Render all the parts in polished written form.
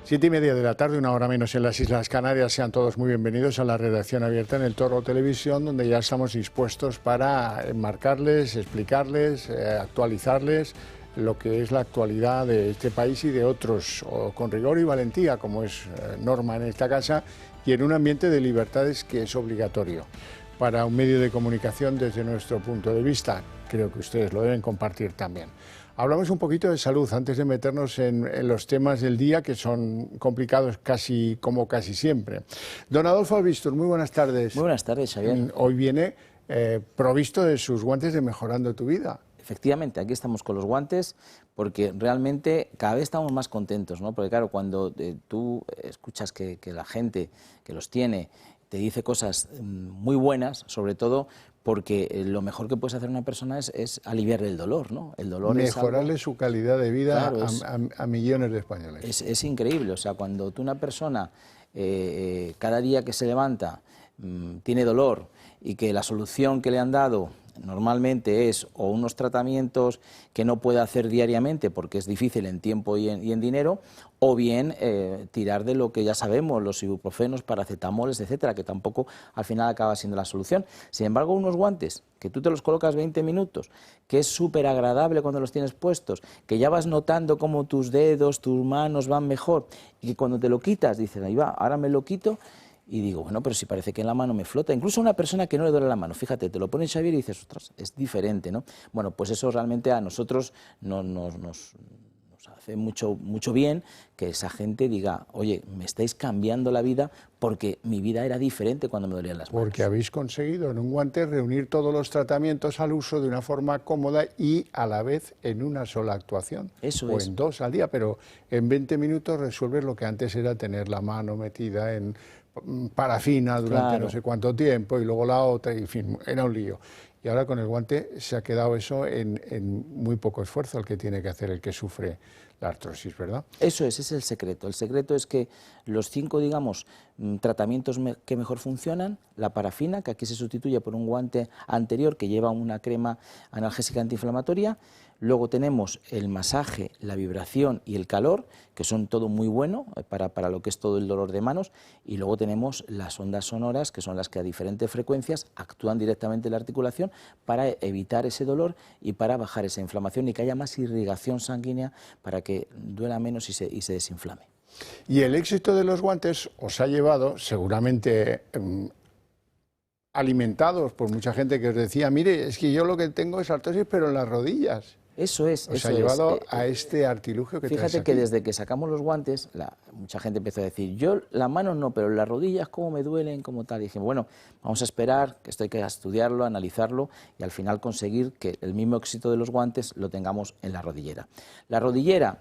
7:30 de la tarde, una hora menos en las Islas Canarias. Sean todos muy bienvenidos a la redacción abierta en El Toro Televisión, donde ya estamos dispuestos para enmarcarles, explicarles, actualizarles lo que es la actualidad de este país y de otros, con rigor y valentía, como es norma en esta casa, y en un ambiente de libertades que es obligatorio para un medio de comunicación desde nuestro punto de vista. Creo que ustedes lo deben compartir también. Hablamos un poquito de salud antes de meternos en los temas del día, que son complicados casi siempre. Don Adolfo Albistur, muy buenas tardes. Muy buenas tardes, Xavier. Hoy viene provisto de sus guantes de Mejorando tu Vida. Efectivamente, aquí estamos con los guantes porque realmente cada vez estamos más contentos, ¿no? Porque claro, cuando tú escuchas que la gente que los tiene te dice cosas muy buenas, sobre todo porque lo mejor que puedes hacer a una persona es aliviarle el dolor, ¿no? El dolor mejorarle su calidad de vida, claro, a millones de españoles. Es increíble, o sea, cuando tú una persona cada día que se levanta tiene dolor y que la solución que le han dado normalmente es o unos tratamientos que no puede hacer diariamente porque es difícil en tiempo y en dinero, o bien tirar de lo que ya sabemos, los ibuprofenos, paracetamoles, etcétera, que tampoco al final acaba siendo la solución. Sin embargo, unos guantes que tú te los colocas 20 minutos, que es súper agradable cuando los tienes puestos, que ya vas notando cómo tus dedos, tus manos van mejor, y que cuando te lo quitas dices, ahí va, ahora me lo quito. Y digo, bueno, pero si parece que en la mano me flota. Incluso una persona que no le duele la mano, fíjate, te lo pone Xavier y dices, ostras, es diferente, ¿no? Bueno, pues eso realmente a nosotros nos hace mucho bien que esa gente diga, oye, me estáis cambiando la vida porque mi vida era diferente cuando me dolían las manos. Porque habéis conseguido en un guante reunir todos los tratamientos al uso de una forma cómoda y a la vez en una sola actuación. Eso o es. en dos al día, pero en 20 minutos resuelves lo que antes era tener la mano metida en parafina durante Claro. no sé cuánto tiempo y luego la otra, y en fin, era un lío. Y ahora con el guante se ha quedado eso en muy poco esfuerzo el que tiene que hacer el que sufre la artrosis, ¿verdad? Eso es el secreto. El secreto es que los 5, digamos, tratamientos que mejor funcionan, la parafina, que aquí se sustituye por un guante anterior que lleva una crema analgésica antiinflamatoria. Luego tenemos el masaje, la vibración y el calor, que son todo muy bueno para lo que es todo el dolor de manos. Y luego tenemos las ondas sonoras, que son las que a diferentes frecuencias actúan directamente en la articulación para evitar ese dolor y para bajar esa inflamación y que haya más irrigación sanguínea para que duela menos y se desinflame. Y el éxito de los guantes os ha llevado, seguramente alimentados por mucha gente que os decía, mire, es que yo lo que tengo es artrosis, pero en las rodillas. Eso es. Os ha llevado a este artilugio que traes Fíjate aquí. que desde que sacamos los guantes, mucha gente empezó a decir, yo la mano no, pero las rodillas cómo me duelen, como tal. Y dijimos, bueno, vamos a esperar, que esto hay que estudiarlo, analizarlo y al final conseguir que el mismo éxito de los guantes lo tengamos en la rodillera. La rodillera,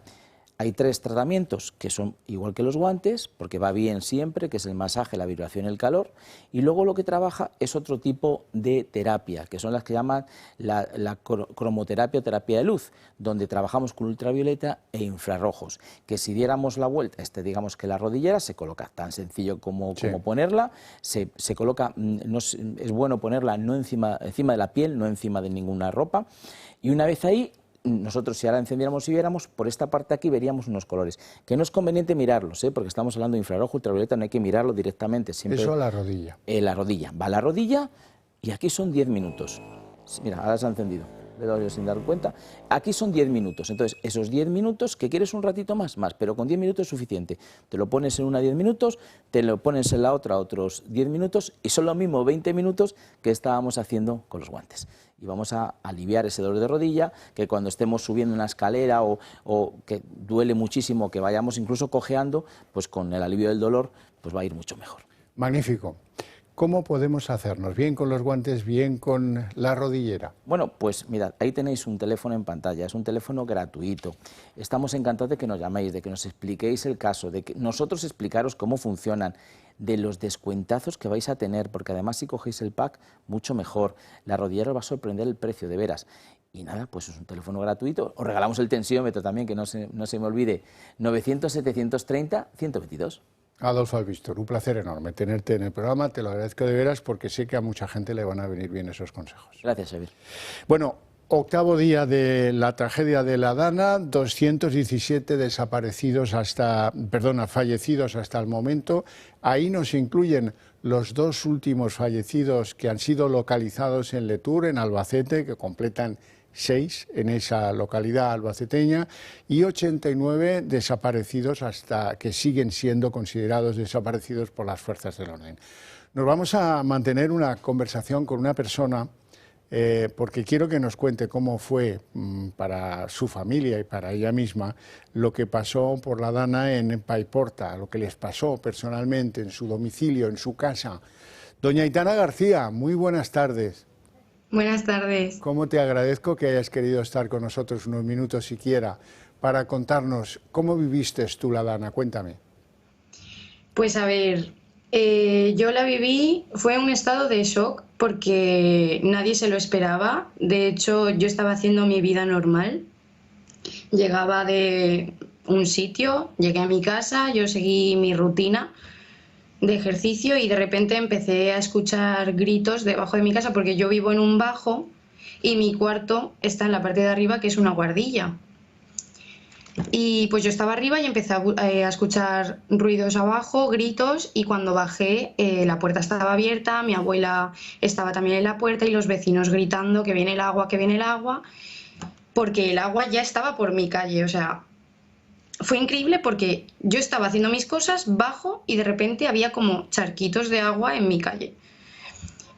hay 3 tratamientos que son igual que los guantes, porque va bien siempre, que es el masaje, la vibración y el calor, y luego lo que trabaja es otro tipo de terapia, que son las que llaman la cromoterapia o terapia de luz, donde trabajamos con ultravioleta e infrarrojos, que si diéramos la vuelta, digamos que la rodillera se coloca tan sencillo como ponerla, se coloca, es bueno ponerla no encima de la piel, no encima de ninguna ropa, y una vez ahí, nosotros si ahora encendiéramos y viéramos, por esta parte aquí veríamos unos colores, que no es conveniente mirarlos, porque estamos hablando de infrarrojo, ultravioleta, no hay que mirarlo directamente. Siempre eso a la rodilla. La rodilla, va a la rodilla y aquí son 10 minutos. Mira, ahora se ha encendido, le he dado yo sin dar cuenta. Aquí son 10 minutos, entonces esos 10 minutos, ¿que quieres un ratito más? Más, pero con 10 minutos es suficiente. Te lo pones en una 10 minutos, te lo pones en la otra otros 10 minutos y son lo mismo 20 minutos que estábamos haciendo con los guantes. Y vamos a aliviar ese dolor de rodilla, que cuando estemos subiendo una escalera o que duele muchísimo, que vayamos incluso cojeando, pues con el alivio del dolor pues va a ir mucho mejor. Magnífico. ¿Cómo podemos hacernos? ¿Bien con los guantes, bien con la rodillera? Bueno, pues mirad, ahí tenéis un teléfono en pantalla, es un teléfono gratuito. Estamos encantados de que nos llaméis, de que nos expliquéis el caso, de que nosotros explicaros cómo funcionan, de los descuentazos que vais a tener, porque además si cogéis el pack, mucho mejor. La rodillera os va a sorprender el precio, de veras. Y nada, pues es un teléfono gratuito. Os regalamos el tensiómetro también, que no se me olvide, 900-730-122. Adolfo Albistur, un placer enorme tenerte en el programa, te lo agradezco de veras porque sé que a mucha gente le van a venir bien esos consejos. Gracias, Xavier. Bueno, Octavo día de la tragedia de La Dana, 217 fallecidos hasta el momento. Ahí nos incluyen los dos últimos fallecidos que han sido localizados en Letur, en Albacete, que completan 6 en esa localidad albaceteña, y 89 desaparecidos que siguen siendo considerados desaparecidos por las fuerzas del orden. Nos vamos a mantener una conversación con una persona porque quiero que nos cuente cómo fue para su familia y para ella misma lo que pasó por La Dana en Paiporta, lo que les pasó personalmente en su domicilio, en su casa. Doña Aitana García, muy buenas tardes. Buenas tardes. Cómo te agradezco que hayas querido estar con nosotros unos minutos siquiera para contarnos cómo viviste tú La Dana. Cuéntame. Pues a ver, yo la viví, fue un estado de shock porque nadie se lo esperaba. De hecho, yo estaba haciendo mi vida normal. Llegaba de un sitio, llegué a mi casa, yo seguí mi rutina de ejercicio y de repente empecé a escuchar gritos debajo de mi casa porque yo vivo en un bajo y mi cuarto está en la parte de arriba, que es una guardilla. Y pues yo estaba arriba y empecé a escuchar ruidos abajo, gritos, y cuando bajé la puerta estaba abierta, mi abuela estaba también en la puerta y los vecinos gritando que viene el agua, porque el agua ya estaba por mi calle. O sea, fue increíble porque yo estaba haciendo mis cosas, bajo y de repente había como charquitos de agua en mi calle.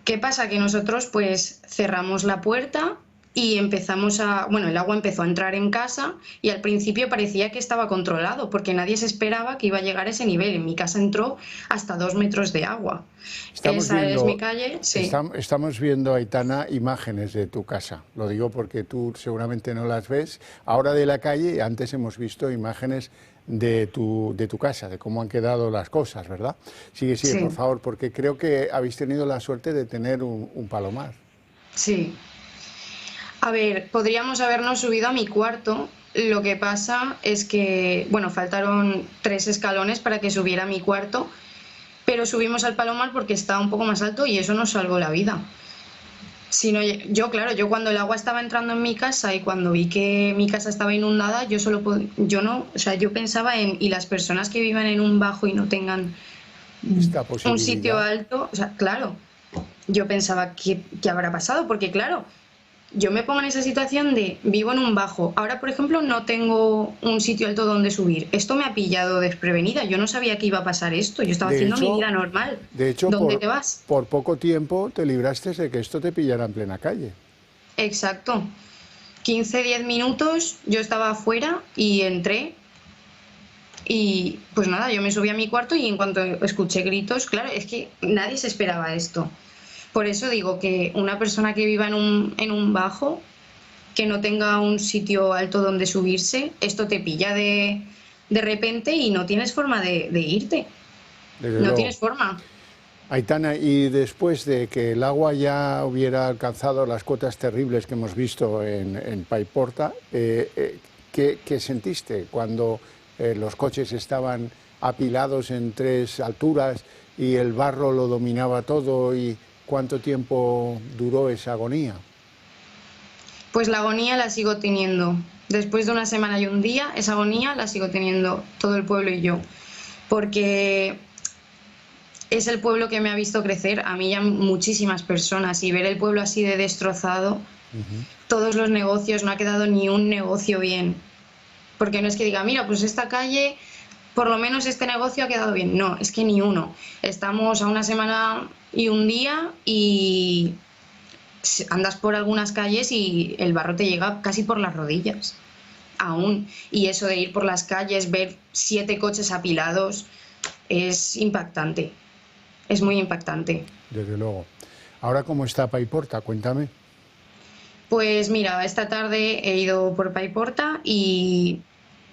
¿Qué pasa? Que nosotros pues cerramos la puerta y el agua empezó a entrar en casa y al principio parecía que estaba controlado porque nadie se esperaba que iba a llegar a ese nivel. En mi casa entró hasta 2 metros de agua. Esa es mi calle, sí. Estamos viendo, Aitana, imágenes de tu casa. Lo digo porque tú seguramente no las ves ahora de la calle. Antes hemos visto imágenes de tu casa, de cómo han quedado las cosas, ¿verdad? Sigue, sí. Por favor, porque creo que habéis tenido la suerte de tener un palomar. Sí. A ver, podríamos habernos subido a mi cuarto. Lo que pasa es que, faltaron 3 escalones para que subiera a mi cuarto, pero subimos al palomar porque está un poco más alto y eso nos salvó la vida. Yo cuando el agua estaba entrando en mi casa y cuando vi que mi casa estaba inundada, yo pensaba y las personas que vivan en un bajo y no tengan un sitio alto, yo pensaba ¿qué habrá pasado? Porque claro, yo me pongo en esa situación de vivo en un bajo. Ahora, por ejemplo, no tengo un sitio alto donde subir. Esto me ha pillado desprevenida. Yo no sabía que iba a pasar esto. Yo estaba haciendo mi vida normal. De hecho, ¿dónde te vas? Por poco tiempo te libraste de que esto te pillara en plena calle. Exacto. 15-10 minutos yo estaba afuera y entré. Y pues nada, yo me subí a mi cuarto y en cuanto escuché gritos, claro, es que nadie se esperaba esto. Por eso digo que una persona que viva en un bajo, que no tenga un sitio alto donde subirse, esto te pilla de repente y no tienes forma de irte. No tienes forma. Aitana, y después de que el agua ya hubiera alcanzado las cotas terribles que hemos visto en Paiporta, ¿qué sentiste cuando los coches estaban apilados en 3 alturas y el barro lo dominaba todo? ¿Y cuánto tiempo duró esa agonía? Pues la agonía la sigo teniendo. Después de 1 semana y 1 día, esa agonía la sigo teniendo todo el pueblo y yo. Porque es el pueblo que me ha visto crecer, a mí y a muchísimas personas. Y ver el pueblo así de destrozado, todos los negocios, no ha quedado ni un negocio bien. Porque no es que diga, mira, pues esta calle, por lo menos este negocio ha quedado bien. No, es que ni uno. Estamos a 1 semana y 1 día y andas por algunas calles y el barro te llega casi por las rodillas. Aún. Y eso de ir por las calles, ver 7 coches apilados, es impactante. Es muy impactante. Desde luego. Ahora, ¿cómo está Paiporta? Cuéntame. Pues mira, esta tarde he ido por Paiporta y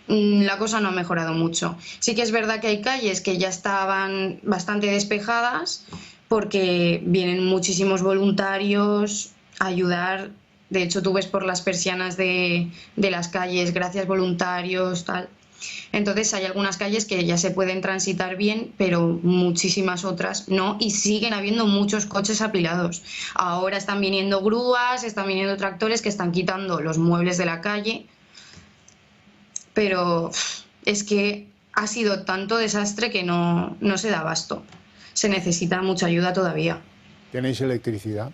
la cosa no ha mejorado mucho. Sí que es verdad que hay calles que ya estaban bastante despejadas porque vienen muchísimos voluntarios a ayudar. De hecho, tú ves por las persianas de las calles, gracias voluntarios, tal. Entonces hay algunas calles que ya se pueden transitar bien, pero muchísimas otras no, y siguen habiendo muchos coches apilados. Ahora están viniendo grúas, están viniendo tractores que están quitando los muebles de la calle, pero es que ha sido tanto desastre que no se da abasto. Se necesita mucha ayuda todavía. ¿Tenéis electricidad?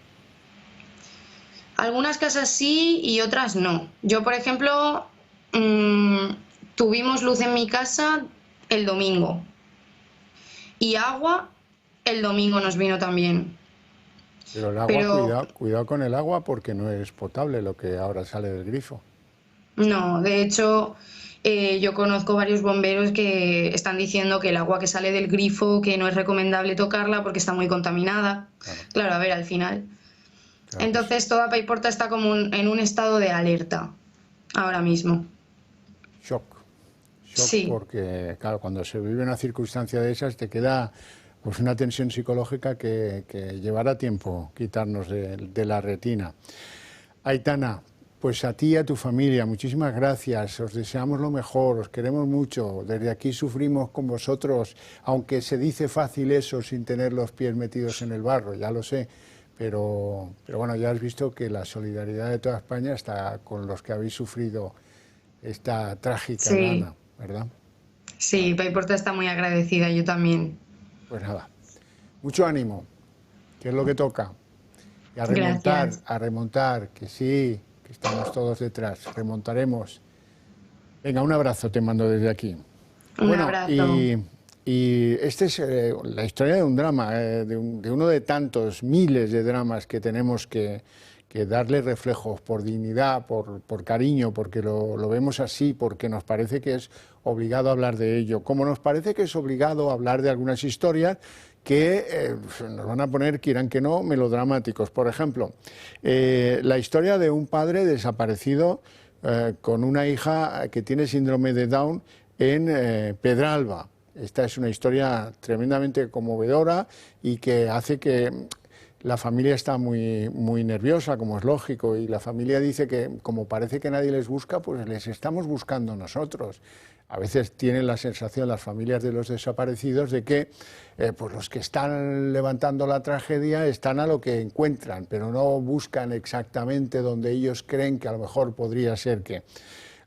Algunas casas sí y otras no. Yo, por ejemplo, tuvimos luz en mi casa el domingo y agua el domingo nos vino también. Pero el agua, cuidado con el agua porque no es potable lo que ahora sale del grifo. No, de hecho, yo conozco varios bomberos que están diciendo que el agua que sale del grifo, que no es recomendable tocarla porque está muy contaminada. Claro, a ver, al final. Claro, entonces toda Paiporta está como en un estado de alerta ahora mismo. Shock, sí. Porque claro, cuando se vive una circunstancia de esas te queda pues una tensión psicológica que llevará tiempo quitarnos de la retina. Aitana, pues a ti y a tu familia, muchísimas gracias, os deseamos lo mejor, os queremos mucho, desde aquí sufrimos con vosotros, aunque se dice fácil eso sin tener los pies metidos en el barro, ya lo sé. Pero bueno, ya has visto que la solidaridad de toda España está con los que habéis sufrido esta trágica dana, ¿verdad? Sí, Paiporta está muy agradecida, yo también. Pues nada, mucho ánimo, que es lo que toca. Y a remontar, que sí, que estamos todos detrás, remontaremos. Venga, un abrazo te mando desde aquí. Un abrazo. Y esta es la historia de un drama, de uno de tantos miles de dramas que tenemos que darle reflejos por dignidad, por cariño, porque lo vemos así, porque nos parece que es obligado a hablar de ello, como nos parece que es obligado a hablar de algunas historias que nos van a poner, quieran que no, melodramáticos. Por ejemplo, la historia de un padre desaparecido con una hija que tiene síndrome de Down en Pedralba. Esta es una historia tremendamente conmovedora y que hace que la familia está muy nerviosa, como es lógico, y la familia dice que como parece que nadie les busca, pues les estamos buscando nosotros. A veces tienen la sensación las familias de los desaparecidos de que pues los que están levantando la tragedia están a lo que encuentran, pero no buscan exactamente donde ellos creen que a lo mejor podría ser que.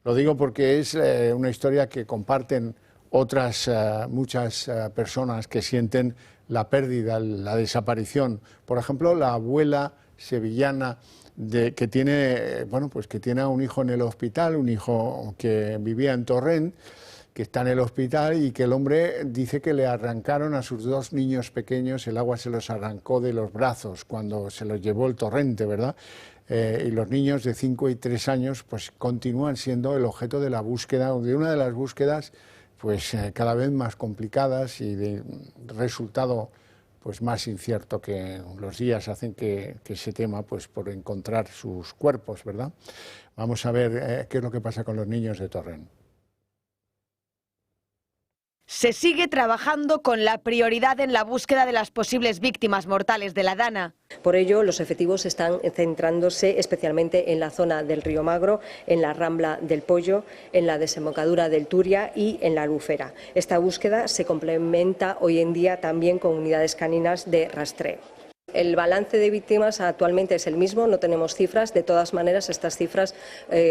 Lo digo porque es una historia que comparten otras muchas personas que sienten la pérdida, la desaparición. Por ejemplo, la abuela sevillana que tiene a un hijo en el hospital, un hijo que vivía en Torrent, que está en el hospital y que el hombre dice que le arrancaron a sus dos niños pequeños, el agua se los arrancó de los brazos cuando se los llevó el torrente, ¿verdad? Y los niños de 5 y 3 años pues continúan siendo el objeto de la búsqueda, de una de las búsquedas pues cada vez más complicadas y de resultado pues más incierto, que los días hacen que se tema pues por encontrar sus cuerpos, ¿verdad? Vamos a ver qué es lo que pasa con los niños de Torrent. Se sigue trabajando con la prioridad en la búsqueda de las posibles víctimas mortales de la dana. Por ello, los efectivos están centrándose especialmente en la zona del Río Magro, en la Rambla del Pollo, en la desembocadura del Turia y en la Albufera. Esta búsqueda se complementa hoy en día también con unidades caninas de rastreo. El balance de víctimas actualmente es el mismo, no tenemos cifras. De todas maneras, estas cifras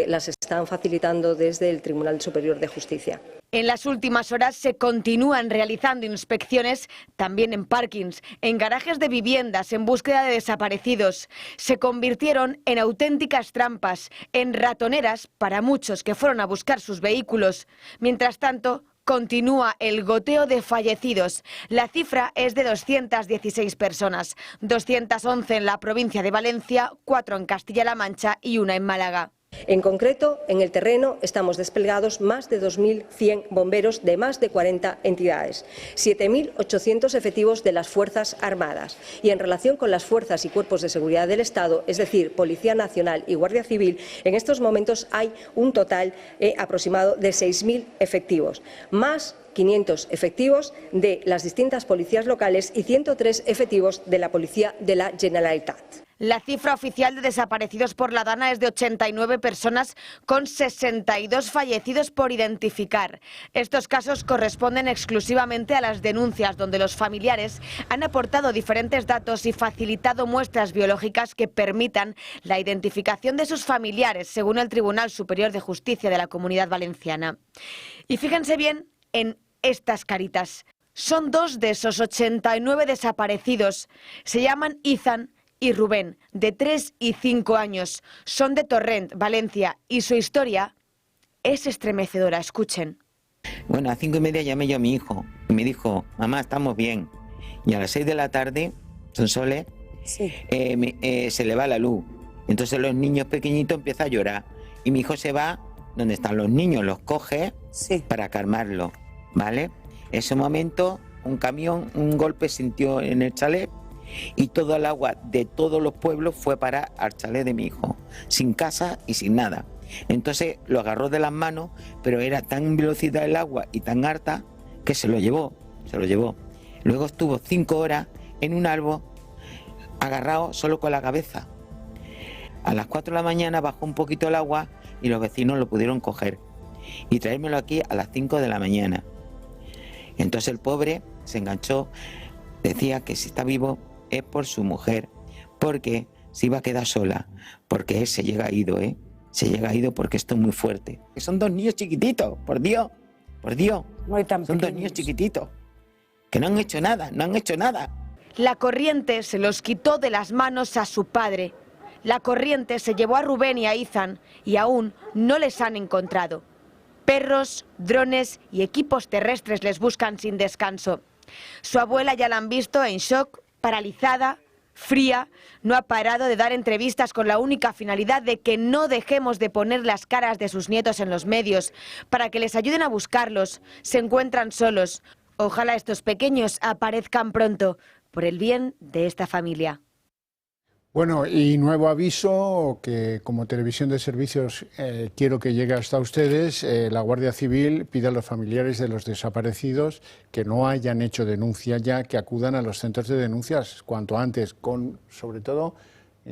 las están facilitando desde el Tribunal Superior de Justicia. En las últimas horas se continúan realizando inspecciones también en parkings, en garajes de viviendas, en búsqueda de desaparecidos. Se convirtieron en auténticas trampas, en ratoneras para muchos que fueron a buscar sus vehículos. Mientras tanto, continúa el goteo de fallecidos. La cifra es de 216 personas, 211 en la provincia de Valencia, 4 en Castilla-La Mancha y 1 en Málaga. En concreto, en el terreno estamos desplegados más de 2.100 bomberos de más de 40 entidades, 7.800 efectivos de las Fuerzas Armadas y en relación con las fuerzas y cuerpos de seguridad del Estado, es decir, Policía Nacional y Guardia Civil, en estos momentos hay un total aproximado de 6.000 efectivos, más 500 efectivos de las distintas policías locales y 103 efectivos de la Policía de la Generalitat. La cifra oficial de desaparecidos por la Dana es de 89 personas, con 62 fallecidos por identificar. Estos casos corresponden exclusivamente a las denuncias, donde los familiares han aportado diferentes datos y facilitado muestras biológicas que permitan la identificación de sus familiares, según el Tribunal Superior de Justicia de la Comunidad Valenciana. Y fíjense bien en estas caritas. Son 2 de esos 89 desaparecidos. Se llaman Izan y Rubén, de 3 y 5 años. Son de Torrent, Valencia, y su historia es estremecedora. Escuchen. Bueno, a 5:30 llamé yo a mi hijo y me dijo: mamá, estamos bien. Y a las 6 de la tarde, Sonsoles, Sí. se le va la luz. Entonces los niños pequeñitos empiezan a llorar. Y mi hijo se va donde están los niños, los coge para calmarlos, ¿vale? En ese momento, un camión, un golpe sintió en el chalet, y todo el agua de todos los pueblos fue para al chalet de mi hijo, sin casa y sin nada. Entonces lo agarró de las manos, pero era tan velocidad el agua y tan harta que se lo llevó. Luego estuvo 5 horas en un árbol, agarrado solo con la cabeza. A las 4 de la mañana bajó un poquito el agua y los vecinos lo pudieron coger y traérmelo aquí a las 5 de la mañana. Entonces el pobre se enganchó, decía que si está vivo es por su mujer, porque se iba a quedar sola, porque él se llega ido, se llega ido porque esto es muy fuerte. Que son 2 niños chiquititos, por Dios, son 2 niños chiquititos, que no han hecho nada. La corriente se los quitó de las manos a su padre. La corriente se llevó a Rubén y a Izan y aún no les han encontrado. Perros, drones y equipos terrestres les buscan sin descanso. Su abuela ya la han visto en shock, paralizada, fría. No ha parado de dar entrevistas con la única finalidad de que no dejemos de poner las caras de sus nietos en los medios, para que les ayuden a buscarlos. Se encuentran solos. Ojalá estos pequeños aparezcan pronto, por el bien de esta familia. Bueno, y nuevo aviso que como Televisión de Servicios quiero que llegue hasta ustedes. La Guardia Civil pide a los familiares de los desaparecidos que no hayan hecho denuncia ya, que acudan a los centros de denuncias cuanto antes, con sobre todo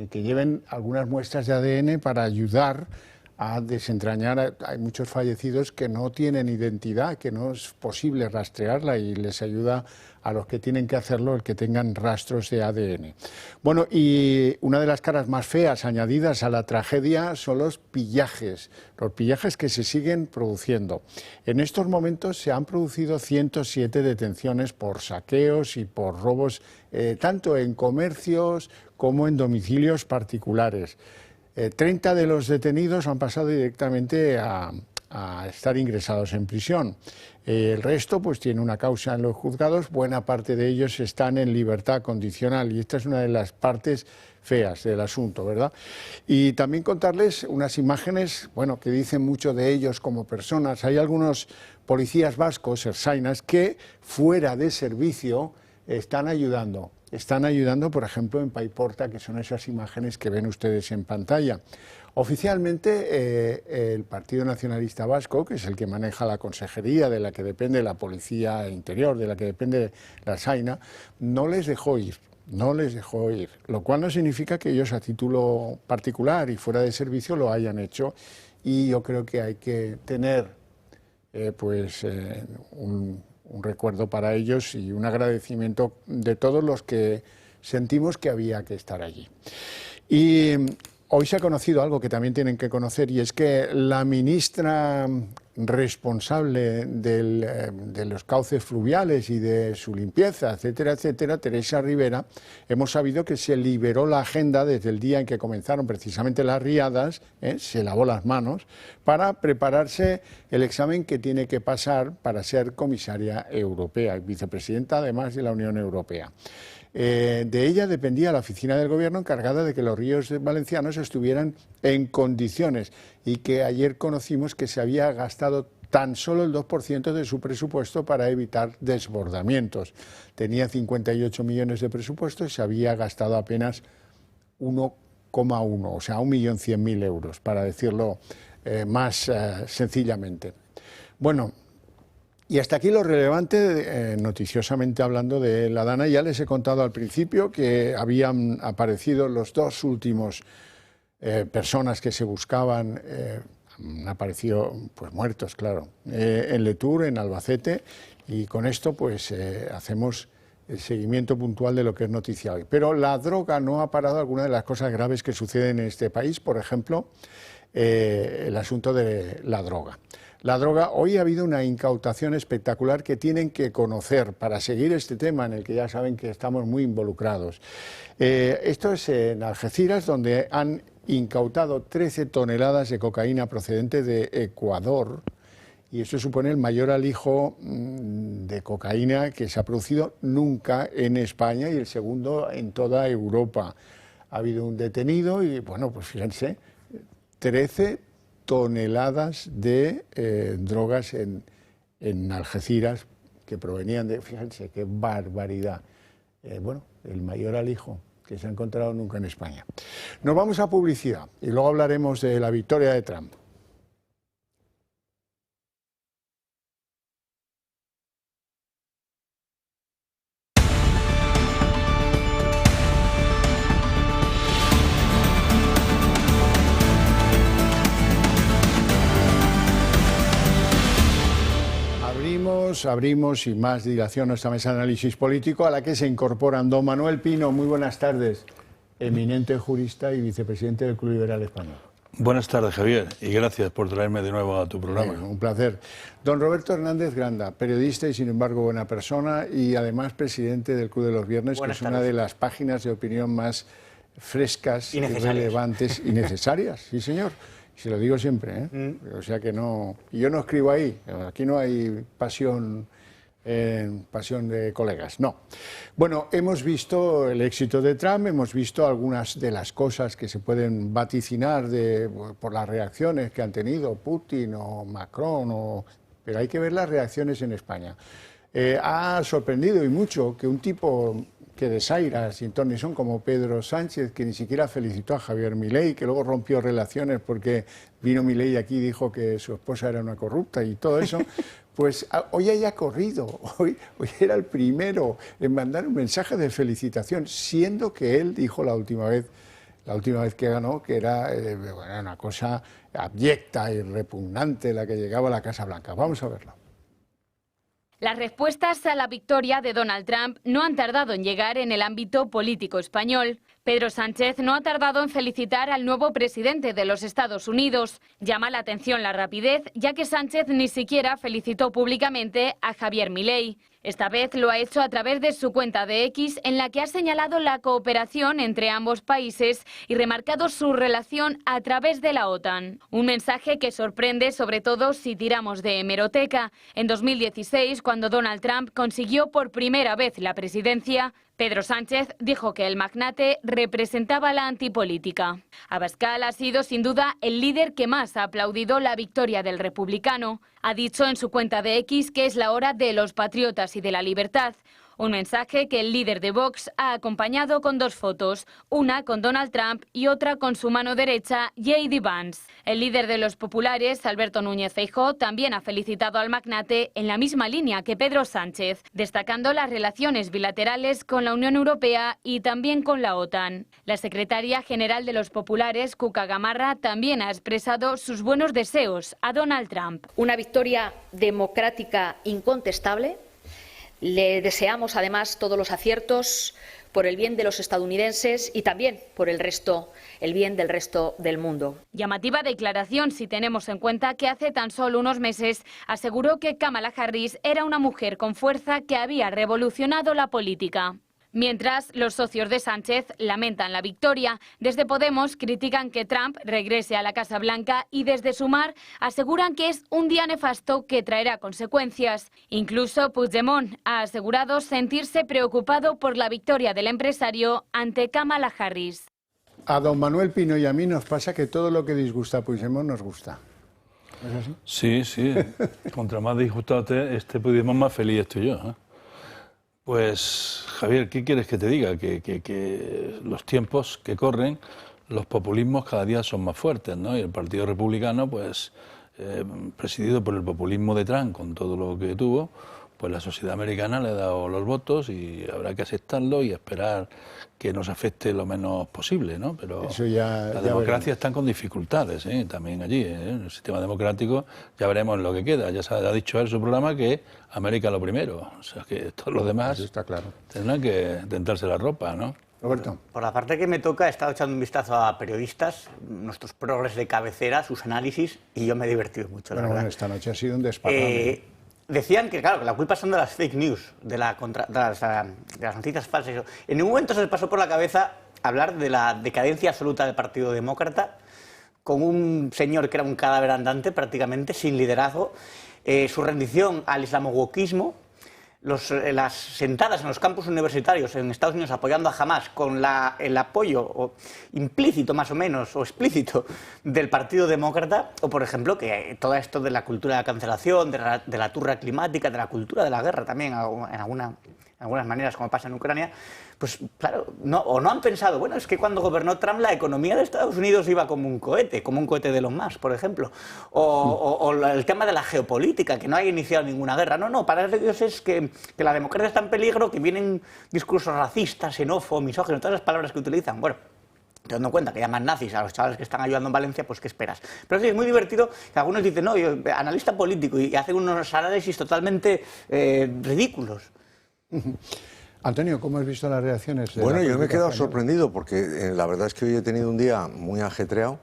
que lleven algunas muestras de ADN para ayudar a desentrañar. Hay muchos fallecidos que no tienen identidad, que no es posible rastrearla, y les ayuda a los que tienen que hacerlo el que tengan rastros de ADN. Bueno, y una de las caras más feas añadidas a la tragedia son los pillajes que se siguen produciendo. En estos momentos se han producido 107 detenciones por saqueos y por robos, tanto en comercios como en domicilios particulares. 30 de los detenidos han pasado directamente a estar ingresados en prisión. El resto pues tiene una causa en los juzgados, buena parte de ellos están en libertad condicional, y esta es una de las partes feas del asunto, ¿verdad? Y también contarles unas imágenes, bueno, que dicen mucho de ellos como personas. Hay algunos policías vascos, ersainas, que fuera de servicio están ayudando, por ejemplo, en Paiporta, que son esas imágenes que ven ustedes en pantalla. Oficialmente, el Partido Nacionalista Vasco, que es el que maneja la consejería de la que depende la Policía Interior, de la que depende la Ertzaina, no les dejó ir, lo cual no significa que ellos a título particular y fuera de servicio lo hayan hecho, y yo creo que hay que tener un recuerdo para ellos y un agradecimiento de todos los que sentimos que había que estar allí. Y hoy se ha conocido algo que también tienen que conocer, y es que la ministra responsable de los cauces fluviales y de su limpieza, etcétera, etcétera, Teresa Rivera, hemos sabido que se liberó la agenda desde el día en que comenzaron precisamente las riadas, se lavó las manos, para prepararse el examen que tiene que pasar para ser comisaria europea, vicepresidenta además de la Unión Europea. De ella dependía la oficina del Gobierno encargada de que los ríos valencianos estuvieran en condiciones, y que ayer conocimos que se había gastado tan solo el 2% de su presupuesto para evitar desbordamientos. Tenía 58 millones de presupuesto y se había gastado apenas 1,1, o sea, 1.100.000 euros, para decirlo más sencillamente. Bueno, Y hasta aquí lo relevante, noticiosamente hablando, de la Dana. Ya les he contado al principio que habían aparecido los dos últimos personas que se buscaban, han aparecido pues muertos, claro, en Letour, en Albacete, y con esto pues hacemos el seguimiento puntual de lo que es noticia hoy. Pero la droga no ha parado algunas de las cosas graves que suceden en este país, por ejemplo, el asunto de la droga. La droga, hoy ha habido una incautación espectacular que tienen que conocer para seguir este tema en el que ya saben que estamos muy involucrados. Esto es en Algeciras, donde han incautado 13 toneladas de cocaína procedente de Ecuador, y eso supone el mayor alijo de cocaína que se ha producido nunca en España y el segundo en toda Europa. Ha habido un detenido y, bueno, pues fíjense, 13 toneladas de drogas en Algeciras que provenían de, fíjense qué barbaridad, bueno, el mayor alijo que se ha encontrado nunca en España. Nos vamos a publicidad y luego hablaremos de la victoria de Trump. Abrimos sin más dilación nuestra mesa de análisis político, a la que se incorporan don Manuel Pino. Muy buenas tardes, eminente jurista y vicepresidente del Club Liberal Español. Buenas tardes, Javier, y gracias por traerme de nuevo a tu programa. Un placer. Don Roberto Hernández Granda, periodista y sin embargo buena persona, y además presidente del Club de los Viernes, que es una de las páginas de opinión más frescas y relevantes y necesarias. Sí, señor. Se lo digo siempre, ¿eh? O sea que no... Y yo no escribo ahí, aquí no hay pasión de colegas, no. Bueno, hemos visto el éxito de Trump, hemos visto algunas de las cosas que se pueden vaticinar por las reacciones que han tenido Putin o Macron, pero hay que ver las reacciones en España. Ha sorprendido y mucho que un tipo que desaira sin ton ni son como Pedro Sánchez, que ni siquiera felicitó a Javier Milei, que luego rompió relaciones porque vino Milei aquí y dijo que su esposa era una corrupta y todo eso, pues hoy haya corrido, hoy era el primero en mandar un mensaje de felicitación, siendo que él dijo la última vez que ganó, que era una cosa abyecta y repugnante la que llegaba a la Casa Blanca. Vamos a verlo. Las respuestas a la victoria de Donald Trump no han tardado en llegar en el ámbito político español. Pedro Sánchez no ha tardado en felicitar al nuevo presidente de los Estados Unidos. Llama la atención la rapidez, ya que Sánchez ni siquiera felicitó públicamente a Javier Milei. Esta vez lo ha hecho a través de su cuenta de X, en la que ha señalado la cooperación entre ambos países y remarcado su relación a través de la OTAN. Un mensaje que sorprende sobre todo si tiramos de hemeroteca. En 2016, cuando Donald Trump consiguió por primera vez la presidencia, Pedro Sánchez dijo que el magnate representaba la antipolítica. Abascal ha sido sin duda el líder que más ha aplaudido la victoria del republicano. Ha dicho en su cuenta de X que es la hora de los patriotas y de la libertad. Un mensaje que el líder de Vox ha acompañado con dos fotos, una con Donald Trump y otra con su mano derecha, J.D. Vance. El líder de los populares, Alberto Núñez Feijóo, también ha felicitado al magnate en la misma línea que Pedro Sánchez, destacando las relaciones bilaterales con la Unión Europea y también con la OTAN. La secretaria general de los populares, Cuca Gamarra, también ha expresado sus buenos deseos a Donald Trump. Una victoria democrática incontestable. Le deseamos, además, todos los aciertos por el bien de los estadounidenses y también por el bien del resto del mundo. Llamativa declaración si tenemos en cuenta que hace tan solo unos meses aseguró que Kamala Harris era una mujer con fuerza que había revolucionado la política. Mientras, los socios de Sánchez lamentan la victoria. Desde Podemos critican que Trump regrese a la Casa Blanca y desde Sumar aseguran que es un día nefasto que traerá consecuencias. Incluso Puigdemont ha asegurado sentirse preocupado por la victoria del empresario ante Kamala Harris. A don Manuel Pino y a mí nos pasa que todo lo que disgusta a Puigdemont nos gusta. ¿Es así? Sí, sí. Contra más disgustado esté Puigdemont, más feliz estoy yo, ¿eh? Pues, Javier, ¿qué quieres que te diga? Que los tiempos que corren, los populismos cada día son más fuertes, ¿no? Y el Partido Republicano, pues, presidido por el populismo de Trump, con todo lo que tuvo, pues la sociedad americana le ha dado los votos y habrá que aceptarlo y esperar que nos afecte lo menos posible, ¿no? Pero la democracia está con dificultades, también allí, en el sistema democrático. Ya veremos lo que queda. Ya se ha dicho él en su programa que América lo primero, o sea que todos los demás está claro. Tendrán que tentarse la ropa, ¿no? Roberto. Por la parte que me toca, he estado echando un vistazo a periodistas, nuestros progres de cabecera, sus análisis, y yo me he divertido mucho, la verdad. Bueno, esta noche ha sido un desparrame. Decían que, claro, que la culpa son de las fake news, de las noticias falsas. En ningún momento se les pasó por la cabeza hablar de la decadencia absoluta del Partido Demócrata, con un señor que era un cadáver andante prácticamente, sin liderazgo, su rendición al islamowokismo, las sentadas en los campus universitarios en Estados Unidos apoyando a Hamás con el apoyo implícito más o menos o explícito del Partido Demócrata, o por ejemplo que todo esto de la cultura de la cancelación, de la turra climática, de la cultura de la guerra también en algunas maneras, como pasa en Ucrania, pues claro, no han pensado, bueno, es que cuando gobernó Trump la economía de Estados Unidos iba como un cohete de Elon Musk, por ejemplo, o el tema de la geopolítica, que no haya iniciado ninguna guerra. No, para ellos es que la democracia está en peligro, que vienen discursos racistas, xenófobos, misóginos, todas las palabras que utilizan. Bueno, teniendo en cuenta que llaman nazis a los chavales que están ayudando en Valencia, pues ¿qué esperas? Pero sí, es muy divertido que algunos dicen, no, yo analista político, y hacen unos análisis totalmente ridículos. Antonio, ¿cómo has visto las reacciones? Bueno, yo me he quedado sorprendido porque la verdad es que hoy he tenido un día muy ajetreado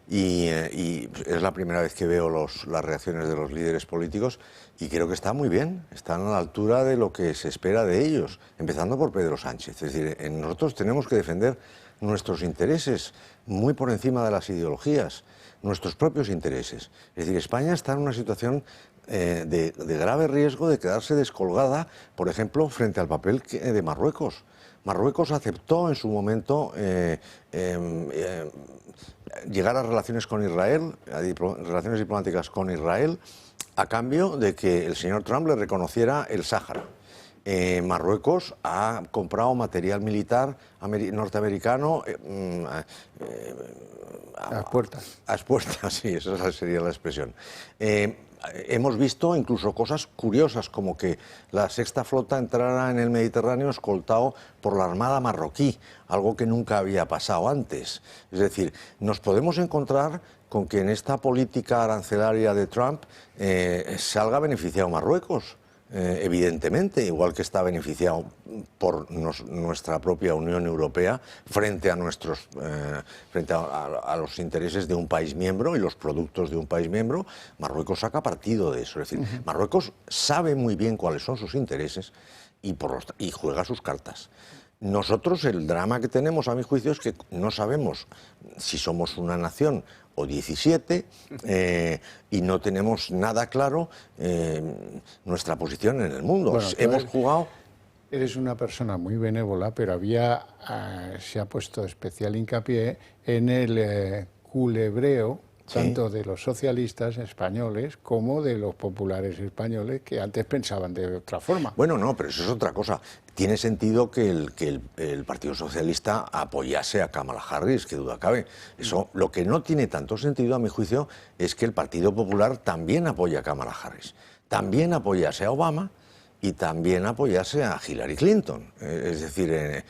y es la primera vez que veo las reacciones de los líderes políticos y creo que está muy bien, están a la altura de lo que se espera de ellos, empezando por Pedro Sánchez. Es decir, nosotros tenemos que defender nuestros intereses muy por encima de las ideologías, nuestros propios intereses. Es decir, España está en una situación de grave riesgo de quedarse descolgada, por ejemplo, frente al papel de Marruecos. Marruecos aceptó en su momento llegar a relaciones con Israel, a relaciones diplomáticas con Israel, a cambio de que el señor Trump le reconociera el Sáhara. Marruecos ha comprado material militar norteamericano a las puertas. A las puertas, sí, esa sería la expresión. Hemos visto incluso cosas curiosas, como que la Sexta Flota entrara en el Mediterráneo escoltado por la Armada marroquí, algo que nunca había pasado antes. Es decir, nos podemos encontrar con que en esta política arancelaria de Trump salga beneficiado Marruecos. Evidentemente, igual que está beneficiado por nuestra propia Unión Europea frente a los intereses de un país miembro y los productos de un país miembro, Marruecos saca partido de eso. Es decir, Marruecos sabe muy bien cuáles son sus intereses y juega sus cartas. Nosotros el drama que tenemos, a mi juicio, es que no sabemos si somos una nación o 17 y no tenemos nada claro nuestra posición en el mundo. Bueno, hemos jugado... Eres una persona muy benévola, pero se ha puesto especial hincapié en el culebreo, tanto de los socialistas españoles como de los populares españoles, que antes pensaban de otra forma. Bueno, no, pero eso es otra cosa. Tiene sentido que el Partido Socialista apoyase a Kamala Harris, que duda cabe. Eso, lo que no tiene tanto sentido, a mi juicio, es que el Partido Popular también apoya a Kamala Harris. También apoyase a Obama y también apoyase a Hillary Clinton. Es decir,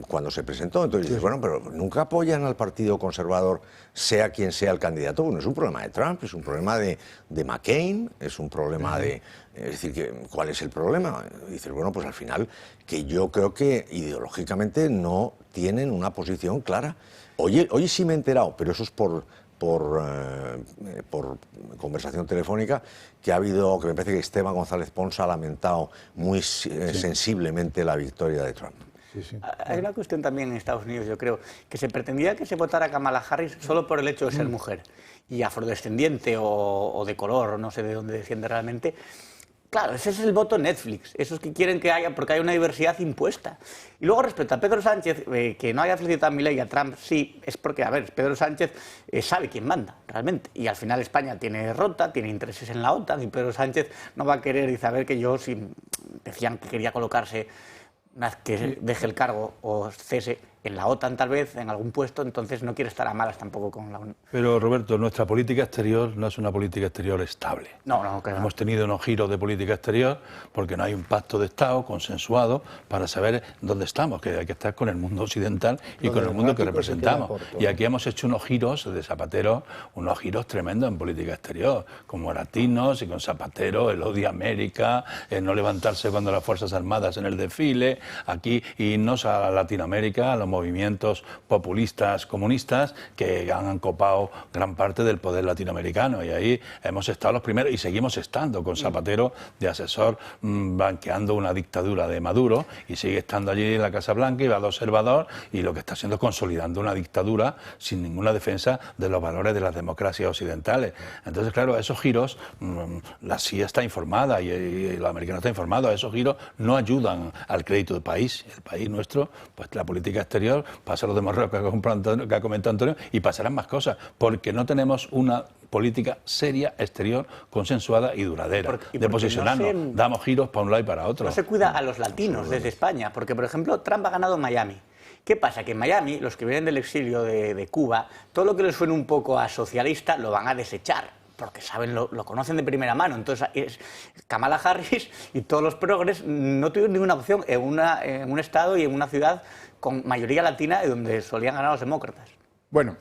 cuando se presentó, entonces dices, bueno, pero nunca apoyan al Partido Conservador, sea quien sea el candidato. Bueno, es un problema de Trump, es un problema de McCain, es un problema de... Es decir, ¿cuál es el problema? Dices, bueno, pues al final, que yo creo que ideológicamente no tienen una posición clara. Hoy sí me he enterado, pero eso es por conversación telefónica, que me parece que Esteban González Pons ha lamentado muy sensiblemente la victoria de Trump. Sí. Hay una cuestión también en Estados Unidos, yo creo, que se pretendía que se votara Kamala Harris solo por el hecho de ser mujer y afrodescendiente o de color, o no sé de dónde desciende realmente. Claro, ese es el voto Netflix, esos que quieren que haya, porque hay una diversidad impuesta. Y luego respecto a Pedro Sánchez, que no haya felicitado a Milei y a Trump, sí, es porque, a ver, Pedro Sánchez sabe quién manda, realmente. Y al final España tiene derrota, tiene intereses en la OTAN, y Pedro Sánchez no va a querer, dice, a ver, que yo, si decían que quería colocarse, una vez que deje el cargo o cese, en la OTAN tal vez, en algún puesto, entonces no quiere estar a malas tampoco con la Unión. Pero Roberto, nuestra política exterior no es una política exterior estable. No, claro. Hemos tenido unos giros de política exterior porque no hay un pacto de Estado consensuado para saber dónde estamos, que hay que estar con el mundo occidental y con el mundo que representamos. Y aquí hemos hecho unos giros de Zapatero, unos giros tremendos en política exterior, con Moratinos y con Zapatero, el odio a América, el no levantarse cuando las Fuerzas Armadas en el desfile, aquí irnos a Latinoamérica, a los movimientos populistas comunistas que han copado gran parte del poder latinoamericano, y ahí hemos estado los primeros y seguimos estando con Zapatero de asesor, banqueando una dictadura de Maduro, y sigue estando allí en la Casa Blanca y va de observador, y lo que está haciendo es consolidando una dictadura sin ninguna defensa de los valores de las democracias occidentales. Entonces, claro, esos giros, la CIA está informada y los americanos están informados, esos giros no ayudan al crédito del país. El país nuestro, pues la política exterior pasa lo de Marruecos que ha comentado Antonio, y pasarán más cosas, porque no tenemos una política seria exterior, consensuada y duradera, de posicionarnos, damos giros para un lado y para otro. No se cuida a los latinos desde España, porque por ejemplo Trump ha ganado en Miami. ¿Qué pasa? Que en Miami, los que vienen del exilio de Cuba, todo lo que les suene un poco a socialista lo van a desechar, porque saben, lo conocen de primera mano. Entonces, Kamala Harris y todos los progres no tuvieron ninguna opción en un estado y en una ciudad con mayoría latina y donde solían ganar los demócratas. Bueno,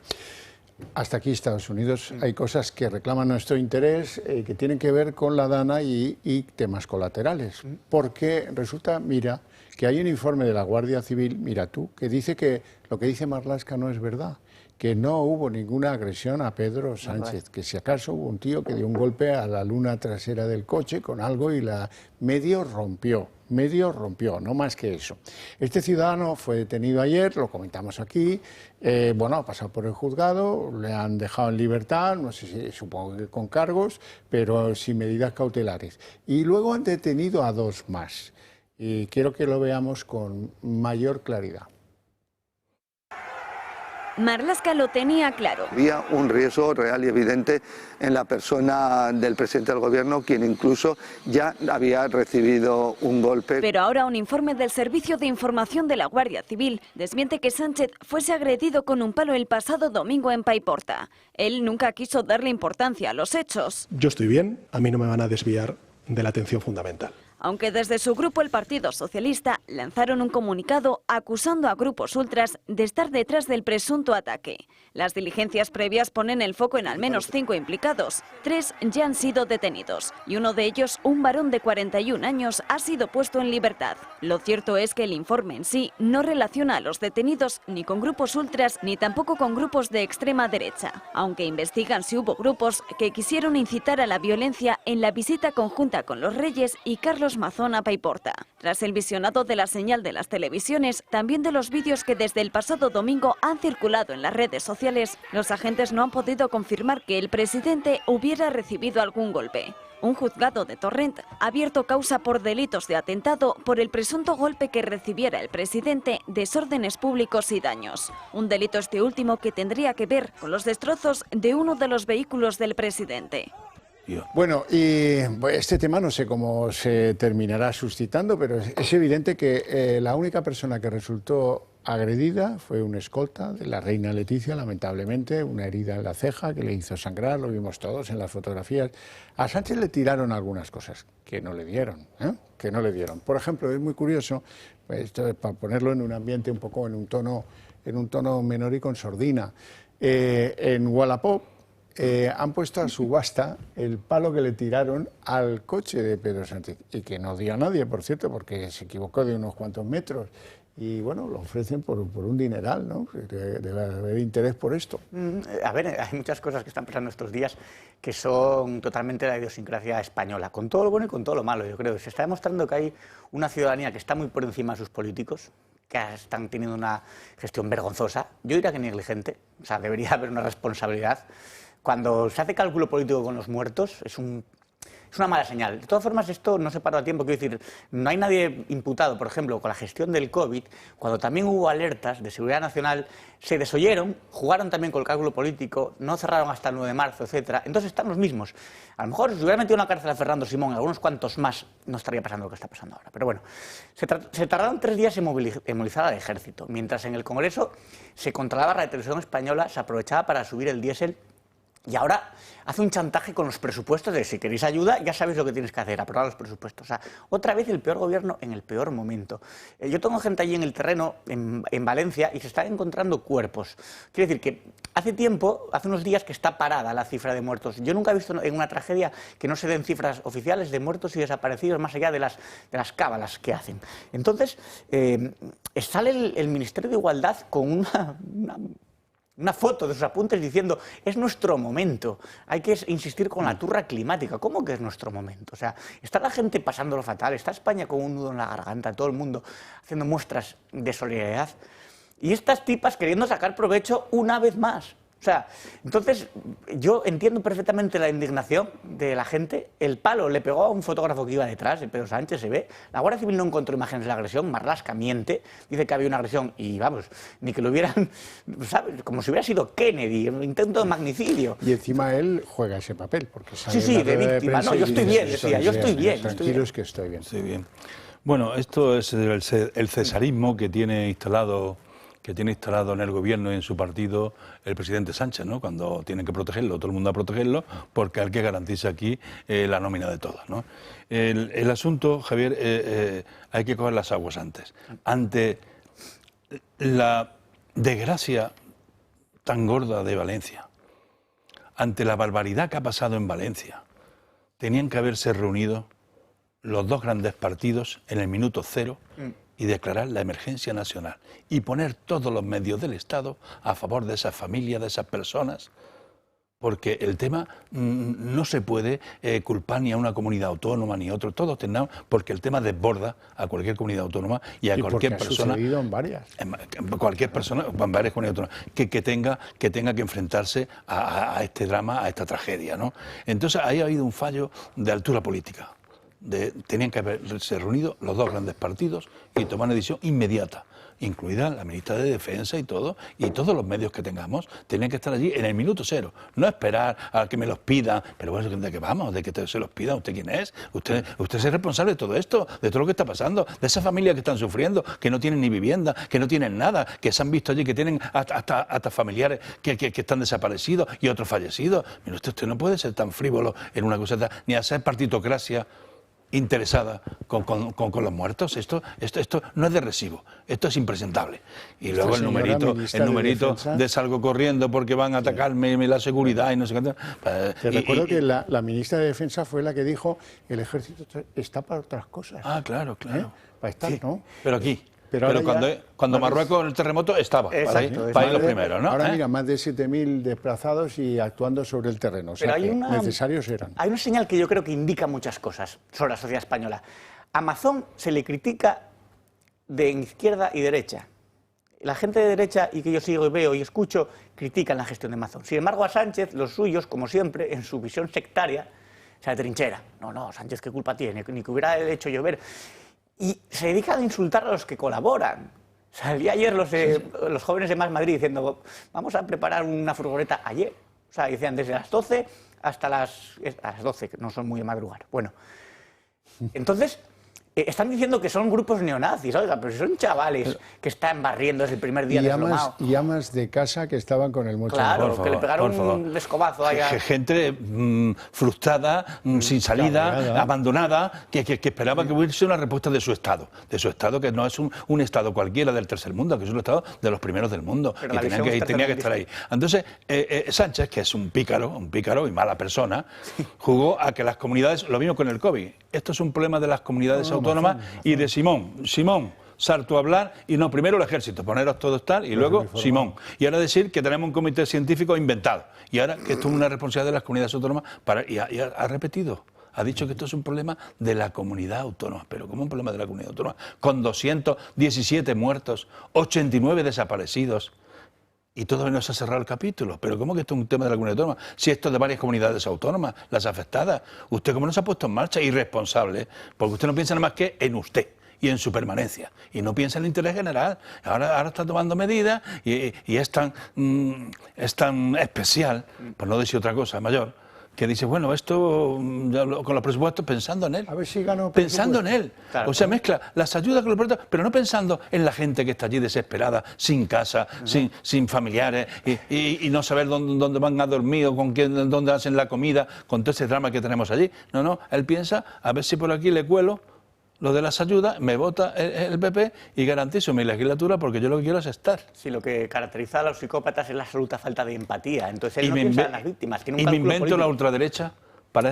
hasta aquí Estados Unidos. Hay cosas que reclaman nuestro interés, que tienen que ver con la DANA y temas colaterales. Porque resulta, mira, que hay un informe de la Guardia Civil, mira tú, que dice que lo que dice Marlaska no es verdad, que no hubo ninguna agresión a Pedro Sánchez, que si acaso hubo un tío que dio un golpe a la luna trasera del coche con algo y la medio rompió, no más que eso. Este ciudadano fue detenido ayer, lo comentamos aquí, bueno, ha pasado por el juzgado, le han dejado en libertad, no sé si, supongo que con cargos, pero sin medidas cautelares. Y luego han detenido a 2 más, y quiero que lo veamos con mayor claridad. Marlaska lo tenía claro. Había un riesgo real y evidente en la persona del presidente del gobierno, quien incluso ya había recibido un golpe. Pero ahora un informe del Servicio de Información de la Guardia Civil desmiente que Sánchez fuese agredido con un palo el pasado domingo en Paiporta. Él nunca quiso darle importancia a los hechos. Yo estoy bien, a mí no me van a desviar de la atención fundamental. Aunque desde su grupo, el Partido Socialista, lanzaron un comunicado acusando a grupos ultras de estar detrás del presunto ataque. Las diligencias previas ponen el foco en al menos 5 implicados. 3 ya han sido detenidos y uno de ellos, un varón de 41 años, ha sido puesto en libertad. Lo cierto es que el informe en sí no relaciona a los detenidos ni con grupos ultras ni tampoco con grupos de extrema derecha, aunque investigan si hubo grupos que quisieron incitar a la violencia en la visita conjunta con los Reyes y Carlos Mazón a Paiporta. Tras el visionado de la señal de las televisiones, también de los vídeos que desde el pasado domingo han circulado en las redes sociales, los agentes no han podido confirmar que el presidente hubiera recibido algún golpe. Un juzgado de Torrent ha abierto causa por delitos de atentado por el presunto golpe que recibiera el presidente, desórdenes públicos y daños. Un delito este último que tendría que ver con los destrozos de uno de los vehículos del presidente. Bueno, y este tema no sé cómo se terminará suscitando, pero es evidente que la única persona que resultó agredida fue un escolta de la reina Leticia, lamentablemente, una herida en la ceja que le hizo sangrar, lo vimos todos en las fotografías. A Sánchez le tiraron algunas cosas que no le dieron, que no le dieron. Por ejemplo, es muy curioso, esto es para ponerlo en un ambiente un poco en un tono menor y con sordina. En Wallapop han puesto a subasta el palo que le tiraron al coche de Pedro Sánchez, y que no dio a nadie, por cierto, porque se equivocó de unos cuantos metros. Y bueno, lo ofrecen por un dineral, ¿no? Debe haber interés por esto. A ver, hay muchas cosas que están pasando estos días que son totalmente la idiosincrasia española, con todo lo bueno y con todo lo malo, yo creo. Se está demostrando que hay una ciudadanía que está muy por encima de sus políticos, que están teniendo una gestión vergonzosa, yo diría que negligente, o sea, debería haber una responsabilidad. Cuando se hace cálculo político con los muertos, es un es una mala señal. De todas formas, esto no se paró a tiempo, quiero decir, no hay nadie imputado, por ejemplo, con la gestión del COVID, cuando también hubo alertas de seguridad nacional, se desoyeron, jugaron también con el cálculo político, no cerraron hasta el 9 de marzo, etcétera. Entonces están los mismos. A lo mejor si hubiera metido en la cárcel a Fernando Simón y algunos cuantos más, no estaría pasando lo que está pasando ahora. Pero bueno, se tardaron 3 días en movilizar al ejército, mientras en el Congreso se controlaba la televisión española, se aprovechaba para subir el diésel. Y ahora hace un chantaje con los presupuestos de si queréis ayuda, ya sabéis lo que tienes que hacer, aprobar los presupuestos. O sea, otra vez el peor gobierno en el peor momento. Yo tengo gente allí en el terreno, en Valencia, y se están encontrando cuerpos. Quiero decir que hace tiempo, hace unos días que está parada la cifra de muertos. Yo nunca he visto en una tragedia que no se den cifras oficiales de muertos y desaparecidos, más allá de las cábalas que hacen. Entonces, sale el Ministerio de Igualdad con una foto de sus apuntes diciendo es nuestro momento, hay que insistir con la turra climática. ¿Cómo que es nuestro momento? O sea, está la gente pasándolo fatal, está España con un nudo en la garganta, todo el mundo haciendo muestras de solidaridad y estas tipas queriendo sacar provecho una vez más. O sea, entonces yo entiendo perfectamente la indignación de la gente. El palo le pegó a un fotógrafo que iba detrás, de Pedro Sánchez, se ve. La Guardia Civil no encontró imágenes de la agresión, Marlaska miente, dice que había una agresión y vamos, ni que lo hubieran, ¿sabes? Como si hubiera sido Kennedy, un intento de magnicidio. Y encima él juega ese papel, porque sí, de víctima. No, yo estoy bien, decía, yo estoy bien. Tranquilos que estoy bien. Estoy bien. Bueno, esto es el cesarismo que tiene instalado en el gobierno y en su partido el presidente Sánchez, ¿no? Cuando tienen que protegerlo, todo el mundo a protegerlo, porque es el que garantiza aquí la nómina de todas, ¿no? El asunto, Javier, hay que coger las aguas antes. Ante la desgracia tan gorda de Valencia, ante la barbaridad que ha pasado en Valencia, tenían que haberse reunido los dos grandes partidos en el minuto cero y declarar la emergencia nacional y poner todos los medios del Estado a favor de esas familias, de esas personas, porque el tema no se puede culpar ni a una comunidad autónoma ni a otro, todos tenemos, porque el tema desborda a cualquier comunidad autónoma y a cualquier persona. Ha sucedido en varias. Cualquier persona, en varias comunidades autónomas, que tenga que enfrentarse a este drama, a esta tragedia, ¿no? Entonces ahí ha habido un fallo de altura política. Tenían que haberse reunido los dos grandes partidos y tomar una decisión inmediata, incluida la ministra de Defensa y todos los medios que tengamos, tenían que estar allí en el minuto cero, no esperar a que me los pidan, pero bueno, ¿de qué vamos? ¿De que se los pidan? ¿Usted quién es? Usted es el responsable de todo esto, de todo lo que está pasando, de esas familias que están sufriendo, que no tienen ni vivienda, que no tienen nada, que se han visto allí, que tienen hasta familiares que están desaparecidos y otros fallecidos. Mire, usted no puede ser tan frívolo en una cosa, ni hacer partitocracia interesada con los muertos. Esto no es de recibo, esto es impresentable. Y luego el numerito de salgo corriendo porque van a atacarme la seguridad y no sé qué. Te recuerdo que la ministra de Defensa fue la que dijo el ejército está para otras cosas. Ah, claro. Para estar, sí, ¿no? Pero aquí. Pero cuando Marruecos en el terrenoto estaba, para ir los primeros, ¿no? Ahora mira, más de 7.000 desplazados y actuando sobre el terreno, o sea, que necesarios eran. Hay una señal que yo creo que indica muchas cosas sobre la sociedad española. A Mazón se le critica de izquierda y derecha. La gente de derecha, y que yo sigo y veo y escucho, critican la gestión de Mazón. Sin embargo, a Sánchez, los suyos, como siempre, en su visión sectaria, se atrinchera. No, Sánchez, ¿qué culpa tiene? Ni que hubiera hecho llover. Y se dedican a insultar a los que colaboran. Salí ayer los jóvenes de Más Madrid diciendo, vamos a preparar una furgoneta ayer. O sea, decían desde las 12 hasta las 12, que no son muy de madrugar. Bueno, entonces están diciendo que son grupos neonazis, oiga, pero si son chavales que están barriendo desde el primer día desplomado. Y amas de casa que estaban con el mocho. Claro, que le pegaron un escobazo ahí. Gente frustrada, sin salida, abandonada, que esperaba que hubiese una respuesta de su Estado, que no es un Estado cualquiera del tercer mundo, que es un Estado de los primeros del mundo, que tenía que estar ahí. Entonces, Sánchez, que es un pícaro y mala persona, jugó a que las comunidades, lo mismo con el COVID, esto es un problema de las comunidades autónomas y de Simón, salto a hablar y no, primero el ejército, poneros todos tal y luego Simón. Y ahora decir que tenemos un comité científico inventado. Y ahora que esto es una responsabilidad de las comunidades autónomas y ha repetido. Ha dicho que esto es un problema de la comunidad autónoma. ¿Pero cómo un problema de la comunidad autónoma? Con 217 muertos, 89 desaparecidos. Y todavía no se ha cerrado el capítulo. Pero ¿cómo que esto es un tema de la comunidad autónoma? Si esto es de varias comunidades autónomas, las afectadas. Usted, ¿cómo no se ha puesto en marcha? Irresponsable, porque usted no piensa nada más que en usted y en su permanencia. Y no piensa en el interés general. Ahora está tomando medidas y es tan especial, por no decir otra cosa, mayor, que dice, bueno, esto con los presupuestos pensando en él. A ver si gano pensando en él. Claro, o sea, mezcla las ayudas con los presupuestos, pero no pensando en la gente que está allí desesperada, sin casa, sin familiares, y no saber dónde van a dormir o con quién, dónde hacen la comida, con todo ese drama que tenemos allí. No, él piensa, a ver si por aquí le cuelo lo de las ayudas, me vota el PP y garantizo mi legislatura porque yo lo que quiero es estar. Sí, lo que caracteriza a los psicópatas es la absoluta falta de empatía. Entonces él no piensa en las víctimas. Tiene un y me invento político. La ultraderecha para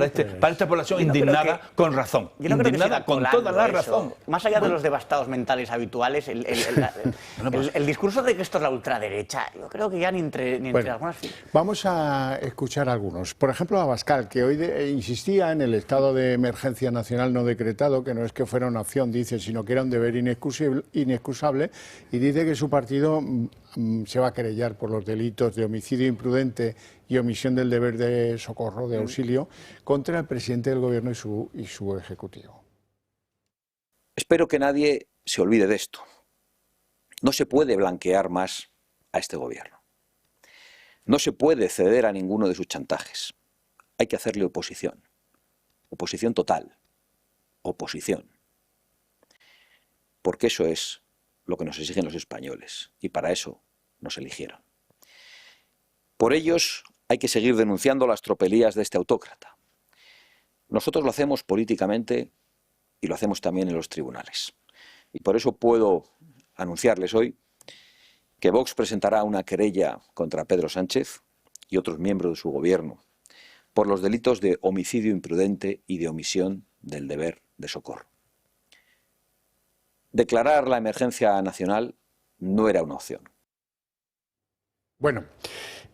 esta población indignada con razón. Yo no creo que indignada con toda la razón. Más allá de los devastados mentales habituales, el discurso de que esto es la ultraderecha, yo creo que ya ni entre algunas... Vamos a escuchar algunos. Por ejemplo, a Abascal, que hoy insistía en el estado de emergencia nacional no decretado, que no es que fuera una opción, dice, sino que era un deber inexcusable, y dice que su partido se va a querellar por los delitos de homicidio imprudente y omisión del deber de socorro, de auxilio, contra el presidente del Gobierno y su Ejecutivo. Espero que nadie se olvide de esto. No se puede blanquear más a este Gobierno. No se puede ceder a ninguno de sus chantajes. Hay que hacerle oposición. Oposición total. Oposición. Porque eso es lo que nos exigen los españoles, y para eso nos eligieron. Por ellos hay que seguir denunciando las tropelías de este autócrata. Nosotros lo hacemos políticamente y lo hacemos también en los tribunales. Y por eso puedo anunciarles hoy que Vox presentará una querella contra Pedro Sánchez y otros miembros de su gobierno por los delitos de homicidio imprudente y de omisión del deber de socorro. Declarar la emergencia nacional no era una opción. Bueno,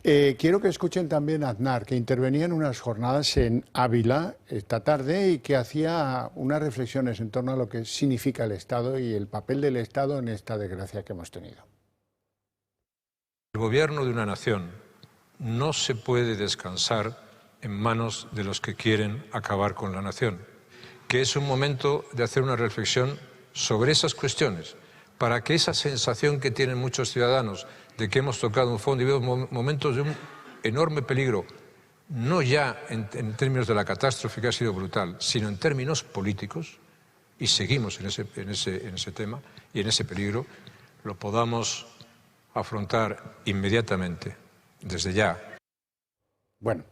quiero que escuchen también a Aznar, que intervenía en unas jornadas en Ávila esta tarde y que hacía unas reflexiones en torno a lo que significa el Estado y el papel del Estado en esta desgracia que hemos tenido. El gobierno de una nación no se puede descansar en manos de los que quieren acabar con la nación, que es un momento de hacer una reflexión sobre esas cuestiones, para que esa sensación que tienen muchos ciudadanos de que hemos tocado un fondo y vemos momentos de un enorme peligro, no ya en términos de la catástrofe que ha sido brutal, sino en términos políticos, y seguimos en ese tema y en ese peligro, lo podamos afrontar inmediatamente, desde ya. Bueno,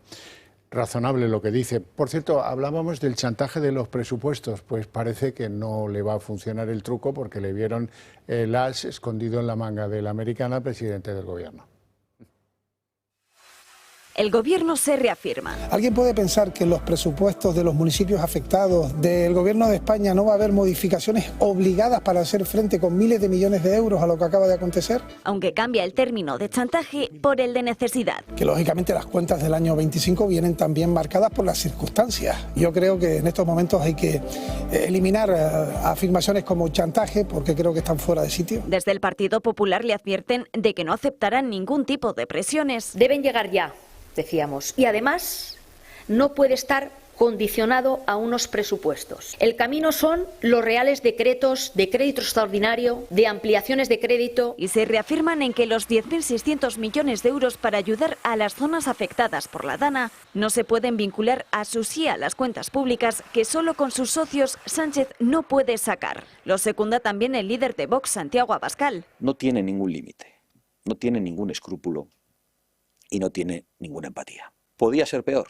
razonable lo que dice. Por cierto, hablábamos del chantaje de los presupuestos, pues parece que no le va a funcionar el truco porque le vieron el as escondido en la manga de la americana al presidente del Gobierno. El Gobierno se reafirma. ¿Alguien puede pensar que en los presupuestos de los municipios afectados del Gobierno de España no va a haber modificaciones obligadas para hacer frente con miles de millones de euros a lo que acaba de acontecer? Aunque cambia el término de chantaje por el de necesidad. Que lógicamente las cuentas del año 25 vienen también marcadas por las circunstancias. Yo creo que en estos momentos hay que eliminar afirmaciones como chantaje porque creo que están fuera de sitio. Desde el Partido Popular le advierten de que no aceptarán ningún tipo de presiones. Deben llegar ya, decíamos, y además no puede estar condicionado a unos presupuestos. El camino son los reales decretos de crédito extraordinario, de ampliaciones de crédito. Y se reafirman en que los 10.600 millones de euros para ayudar a las zonas afectadas por la Dana no se pueden vincular a su sí a las cuentas públicas que solo con sus socios Sánchez no puede sacar. Lo secunda también el líder de Vox, Santiago Abascal. No tiene ningún límite, no tiene ningún escrúpulo y no tiene ninguna empatía. Podía ser peor.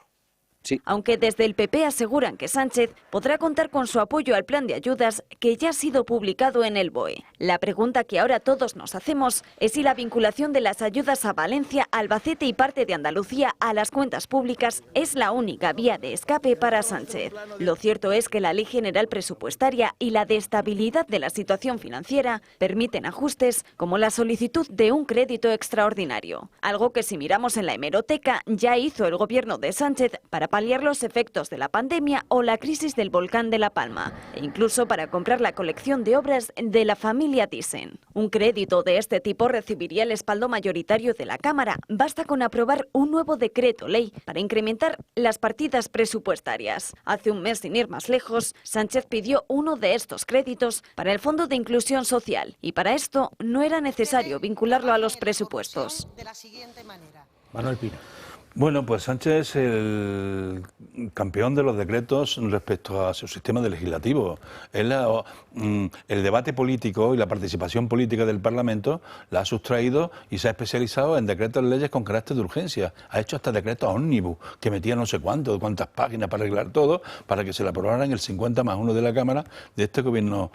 Sí. Aunque desde el PP aseguran que Sánchez podrá contar con su apoyo al plan de ayudas que ya ha sido publicado en el BOE. La pregunta que ahora todos nos hacemos es si la vinculación de las ayudas a Valencia, Albacete y parte de Andalucía a las cuentas públicas es la única vía de escape para Sánchez. Lo cierto es que la Ley General Presupuestaria y la de estabilidad de la situación financiera permiten ajustes como la solicitud de un crédito extraordinario. Algo que si miramos en la hemeroteca ya hizo el gobierno de Sánchez para paliar los efectos de la pandemia o la crisis del volcán de La Palma, e incluso para comprar la colección de obras de la familia Thyssen. Un crédito de este tipo recibiría el respaldo mayoritario de la Cámara. Basta con aprobar un nuevo decreto ley para incrementar las partidas presupuestarias. Hace un mes, sin ir más lejos, Sánchez pidió uno de estos créditos para el Fondo de Inclusión Social, y para esto no era necesario vincularlo a los presupuestos. Manuel Pino. Bueno, pues Sánchez es el campeón de los decretos respecto a su sistema legislativo. Él, el debate político y la participación política del Parlamento la ha sustraído y se ha especializado en decretos de leyes con carácter de urgencia. Ha hecho hasta decretos ómnibus, que metía no sé cuántas páginas para arreglar todo, para que se le aprobaran el 50+1 de la Cámara de este gobierno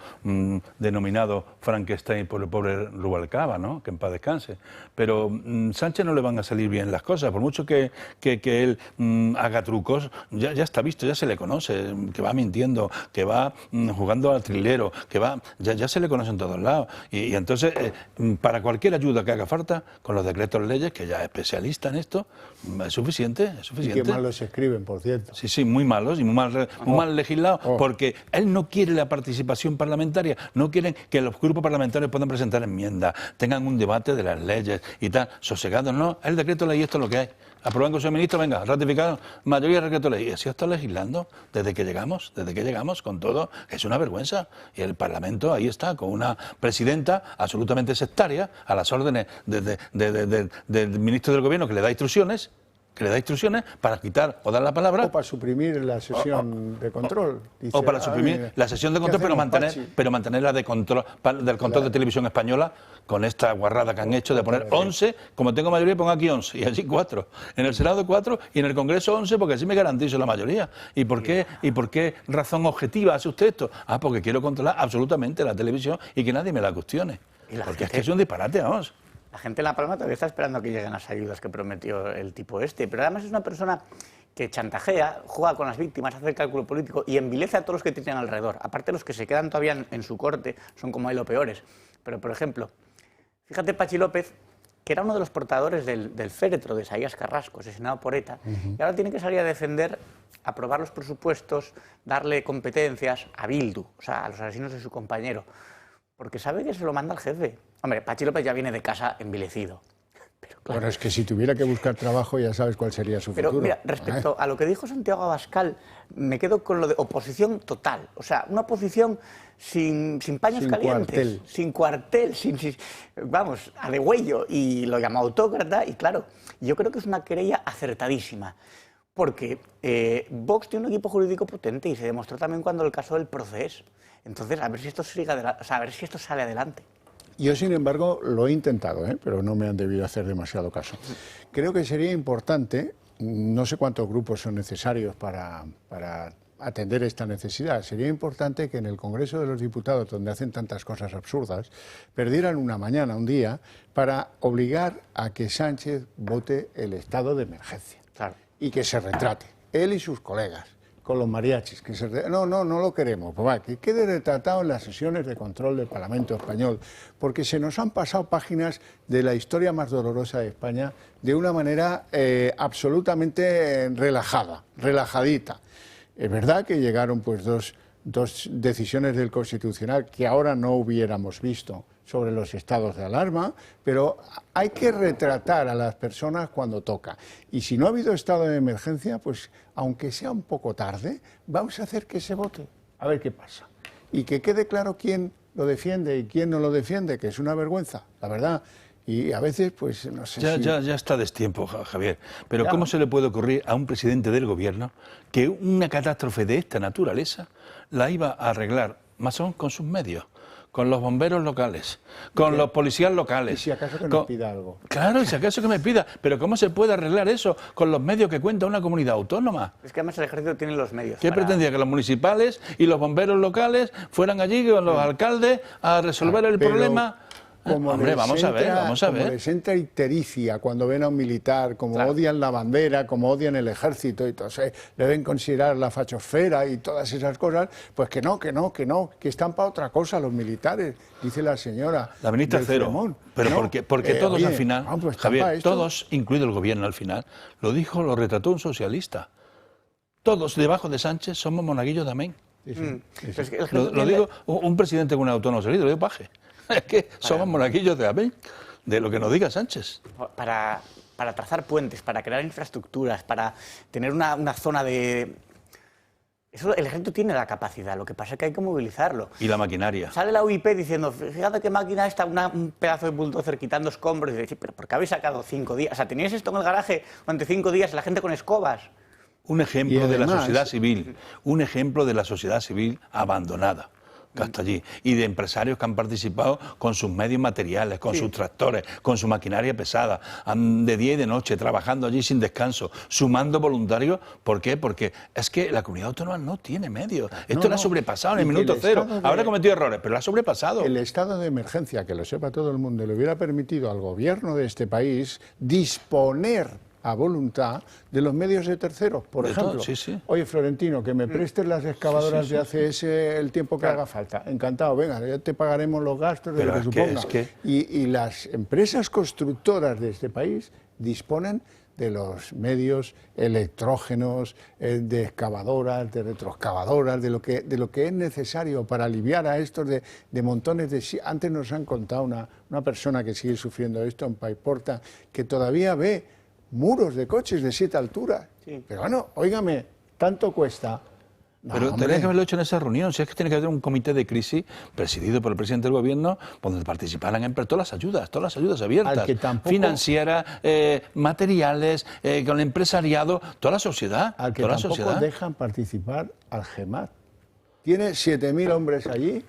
denominado Frankenstein por el pobre Rubalcaba, ¿no? Que en paz descanse. Pero Sánchez no le van a salir bien las cosas, por mucho que él haga trucos, ya está visto, ya se le conoce, que va mintiendo, que va jugando al trilero, que va, ya se le conoce en todos lados. Y entonces, para cualquier ayuda que haga falta, con los decretos leyes, que ya es especialista en esto, es suficiente. Y qué mal los escriben, por cierto. Sí, muy malos y muy mal legislados, porque él no quiere la participación parlamentaria, no quiere que los grupos parlamentarios puedan presentar enmiendas, tengan un debate de las leyes y tal, sosegados, no, el decreto ley, esto es lo que hay. Aprueban con su ministro, venga, ratificado, mayoría de decreto ley. Y así está legislando desde que llegamos con todo. Es una vergüenza. Y el Parlamento ahí está, con una presidenta absolutamente sectaria, a las órdenes del ministro del Gobierno, que le da instrucciones para quitar o dar la palabra. O para suprimir la sesión de control. Dice, o para suprimir la sesión de control, pero mantenerla del control de Televisión Española, con esta guarrada que han hecho de poner 11, como tengo mayoría pongo aquí 11, y allí 4. En el Senado 4 y en el Congreso 11, porque así me garantizo la mayoría. ¿Y por qué razón objetiva hace usted esto? Porque quiero controlar absolutamente la televisión y que nadie me la cuestione. Porque es que es un disparate, vamos. La gente en La Palma todavía está esperando a que lleguen las ayudas que prometió el tipo este, pero además es una persona que chantajea, juega con las víctimas, hace el cálculo político y envilece a todos los que tienen alrededor. Aparte, los que se quedan todavía en su corte son como él o peores. Pero, por ejemplo, fíjate Pachi López, que era uno de los portadores del féretro de Isaías Carrasco, asesinado por ETA, y ahora tiene que salir a defender, aprobar los presupuestos, darle competencias a Bildu, o sea, a los asesinos de su compañero, porque sabe que se lo manda al jefe. Hombre, Pachi López ya viene de casa envilecido. Pero claro, bueno, es que si tuviera que buscar trabajo ya sabes cuál sería su futuro. Pero mira, respecto a lo que dijo Santiago Abascal, me quedo con lo de oposición total. O sea, una oposición sin paños calientes, sin cuartel, vamos, a degüello, y lo llamó autócrata, y claro, yo creo que es una querella acertadísima. Porque Vox tiene un equipo jurídico potente y se demostró también cuando el caso del Procés. Entonces, a ver si esto sigue adelante, o sea, a ver si esto sale adelante. Yo, sin embargo, lo he intentado, pero no me han debido hacer demasiado caso. Creo que sería importante, no sé cuántos grupos son necesarios para atender esta necesidad, sería importante que en el Congreso de los Diputados, donde hacen tantas cosas absurdas, perdieran una mañana, un día, para obligar a que Sánchez vote el estado de emergencia. Claro. Y que se retrate, él y sus colegas, con los mariachis, que no lo queremos, pues va, que quede retratado en las sesiones de control del Parlamento Español, porque se nos han pasado páginas de la historia más dolorosa de España de una manera absolutamente relajadita. Es verdad que llegaron pues dos decisiones del Constitucional que ahora no hubiéramos visto sobre los estados de alarma, pero hay que retratar a las personas cuando toca. Y si no ha habido estado de emergencia, pues aunque sea un poco tarde, vamos a hacer que se vote, a ver qué pasa. Y que quede claro quién lo defiende y quién no lo defiende, que es una vergüenza, la verdad. Y a veces, pues, no sé ya está destiempo, Javier. Pero ¿cómo se le puede ocurrir a un presidente del gobierno que una catástrofe de esta naturaleza la iba a arreglar más o menos con sus medios? Con los bomberos locales, con los policías locales. Y si acaso que me pida algo. Claro, y si acaso que me pida. Pero ¿cómo se puede arreglar eso con los medios que cuenta una comunidad autónoma? Es que además el ejército tiene los medios. ¿Qué pretendía? ¿Que los municipales y los bomberos locales fueran allí con los alcaldes a resolver el problema? Hombre, vamos a ver. Como les entra ictericia cuando ven a un militar, como odian la bandera, como odian el ejército, y entonces deben considerar la fachosfera y todas esas cosas, pues que están para otra cosa los militares, dice la señora. La ministra cero, pero porque todos al final, pues Javier, todos, incluido el gobierno al final, lo retrató un socialista. Todos debajo de Sánchez somos monaguillos de amén. Lo digo un presidente con un autónomo salido, lo digo paje. Es que somos monaguillos de amén, de lo que nos diga Sánchez. Para trazar puentes, para crear infraestructuras, para tener una zona de... Eso el ejército tiene la capacidad, lo que pasa es que hay que movilizarlo. Y la maquinaria. Sale la UIP diciendo, fíjate qué máquina está, un pedazo de bulldozer quitando escombros, y dice, pero ¿por qué habéis sacado 5 días? O sea, teníais esto en el garaje durante 5 días, la gente con escobas. Un ejemplo de la sociedad civil, un ejemplo de la sociedad civil abandonada. Que hasta allí, y de empresarios que han participado con sus medios materiales, con sus tractores, con su maquinaria pesada, de día y de noche, trabajando allí sin descanso, sumando voluntarios. ¿Por qué? Porque es que la comunidad autónoma no tiene medios. Esto lo ha sobrepasado en el minuto cero. Habrá cometido errores, pero lo ha sobrepasado. El estado de emergencia, que lo sepa todo el mundo, le hubiera permitido al gobierno de este país disponer a voluntad de los medios de terceros, por ejemplo. Oye, Florentino, que me prestes las excavadoras de ACS el tiempo que haga falta. Encantado, venga, ya te pagaremos los gastos de lo que suponga. Y las empresas constructoras de este país disponen de los medios electrógenos, de excavadoras, de retroexcavadoras, de lo que es necesario para aliviar a estos de montones de... Antes nos han contado una persona que sigue sufriendo esto en Paiporta, que todavía ve muros de coches de 7 alturas. Pero bueno, óigame, tanto cuesta. No, pero tenía que haberlo hecho en esa reunión. Si es que tiene que haber un comité de crisis presidido por el presidente del gobierno, donde participaran todas las ayudas abiertas, financieras, materiales, con el empresariado, toda la sociedad. Al que tampoco dejan participar al GEMAT. Tiene 7.000 hombres allí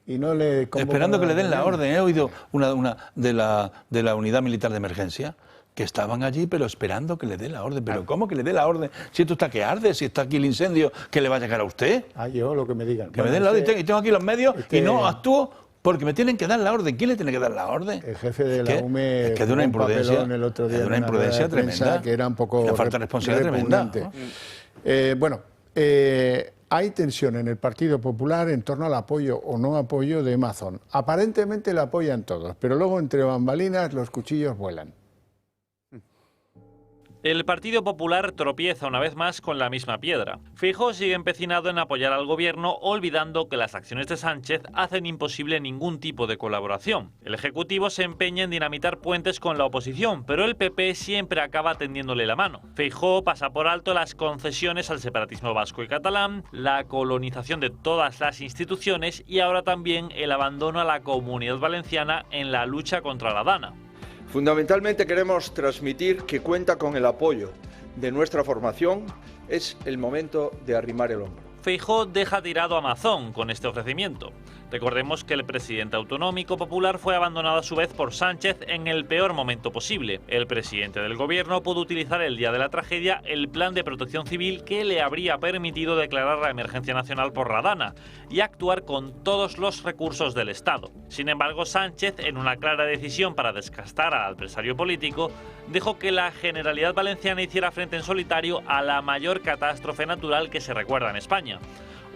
y no le convocan. Esperando que le den la orden. He oído una de la unidad militar de emergencia, que estaban allí, pero esperando que le dé la orden. ¿Pero cómo que le dé la orden? Si esto está que arde, si está aquí el incendio, ¿que le va a llegar a usted? Yo lo que me digan. Que me den la orden, y tengo aquí los medios y no actúo porque me tienen que dar la orden. ¿Quién le tiene que dar la orden? El jefe de la UME... Es que es de una imprudencia, el otro día es de una imprudencia tremenda. Que era un poco una falta de responsabilidad tremenda. Hay tensión en el Partido Popular en torno al apoyo o no apoyo de Mazón. Aparentemente le apoyan todos, pero luego entre bambalinas los cuchillos vuelan. El Partido Popular tropieza una vez más con la misma piedra. Feijóo sigue empecinado en apoyar al gobierno, olvidando que las acciones de Sánchez hacen imposible ningún tipo de colaboración. El Ejecutivo se empeña en dinamitar puentes con la oposición, pero el PP siempre acaba tendiéndole la mano. Feijóo pasa por alto las concesiones al separatismo vasco y catalán, la colonización de todas las instituciones y ahora también el abandono a la Comunidad Valenciana en la lucha contra la DANA. Fundamentalmente queremos transmitir que cuenta con el apoyo de nuestra formación. Es el momento de arrimar el hombro. Feijóo deja tirado a Mazón con este ofrecimiento. Recordemos que el presidente autonómico popular fue abandonado a su vez por Sánchez en el peor momento posible. El presidente del gobierno pudo utilizar el día de la tragedia el plan de protección civil que le habría permitido declarar la emergencia nacional por la DANA y actuar con todos los recursos del Estado. Sin embargo, Sánchez, en una clara decisión para desgastar al adversario político, dejó que la Generalidad Valenciana hiciera frente en solitario a la mayor catástrofe natural que se recuerda en España.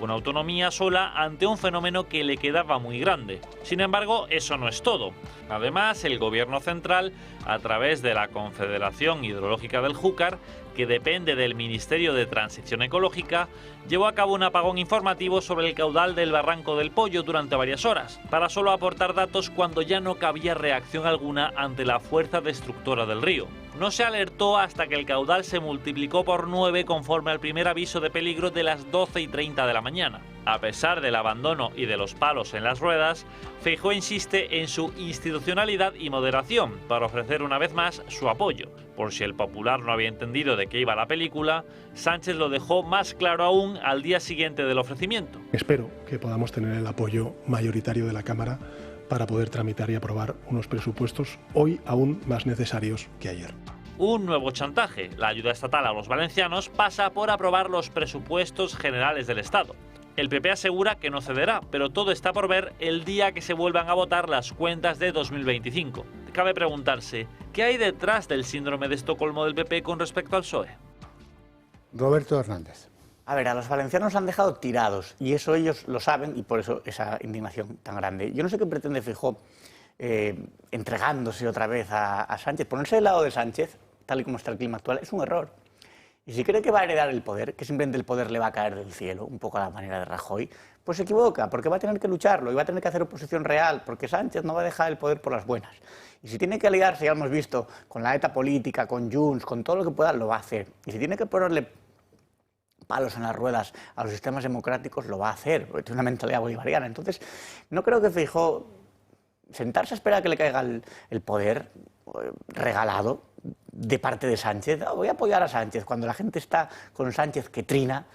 Una autonomía sola ante un fenómeno que le quedaba muy grande. Sin embargo, eso no es todo. Además, el gobierno central, a través de la Confederación Hidrológica del Júcar, que depende del Ministerio de Transición Ecológica, llevó a cabo un apagón informativo sobre el caudal del Barranco del Pollo durante varias horas, para solo aportar datos cuando ya no cabía reacción alguna ante la fuerza destructora del río. No se alertó hasta que el caudal se multiplicó por 9 conforme al primer aviso de peligro de las 12:30 de la mañana. A pesar del abandono y de los palos en las ruedas, Feijóo insiste en su institucionalidad y moderación para ofrecer una vez más su apoyo. Por si el Popular no había entendido de qué iba la película, Sánchez lo dejó más claro aún al día siguiente del ofrecimiento. Espero que podamos tener el apoyo mayoritario de la Cámara para poder tramitar y aprobar unos presupuestos hoy aún más necesarios que ayer. Un nuevo chantaje. La ayuda estatal a los valencianos pasa por aprobar los presupuestos generales del Estado. El PP asegura que no cederá, pero todo está por ver el día que se vuelvan a votar las cuentas de 2025. Cabe preguntarse, ¿qué hay detrás del síndrome de Estocolmo del PP con respecto al PSOE? Roberto Hernández. A ver, a los valencianos los han dejado tirados y eso ellos lo saben y por eso esa indignación tan grande. Yo no sé qué pretende Feijóo entregándose otra vez a Sánchez. Ponerse del lado de Sánchez, tal y como está el clima actual, es un error. Y si cree que va a heredar el poder, que simplemente el poder le va a caer del cielo, un poco a la manera de Rajoy, pues se equivoca, porque va a tener que lucharlo y va a tener que hacer oposición real, porque Sánchez no va a dejar el poder por las buenas. Y si tiene que aliarse, ya hemos visto, con la ETA política, con Junts, con todo lo que pueda, lo va a hacer. Y si tiene que ponerle palos en las ruedas a los sistemas democráticos, lo va a hacer, porque tiene una mentalidad bolivariana. Entonces, no creo que Feijóo sentarse a esperar a que le caiga el poder regalado de parte de Sánchez. Voy a apoyar a Sánchez cuando la gente está con Sánchez que trina.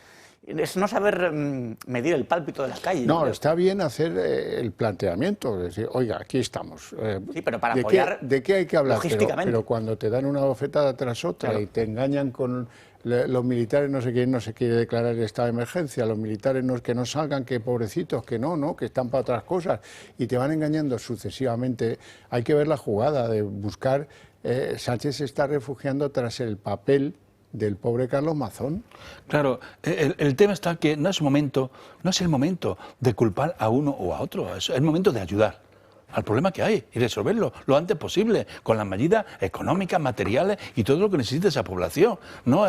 Es no saber medir el pálpito de la calle. No, está bien hacer el planteamiento, decir, oiga, aquí estamos. Sí, pero para apoyar ¿De qué hay que hablar? logísticamente. Pero cuando te dan una bofetada tras otra, claro, y te engañan con los militares, no se quiere declarar el estado de emergencia, los militares que no salgan, que pobrecitos, que no, que están para otras cosas, y te van engañando sucesivamente. Hay que ver la jugada de buscar. Sánchez se está refugiando tras el papel del pobre Carlos Mazón. Claro, el tema está que no es el momento de culpar a uno o a otro, es el momento de ayudar al problema que hay y resolverlo lo antes posible, con las medidas económicas, materiales y todo lo que necesita esa población. No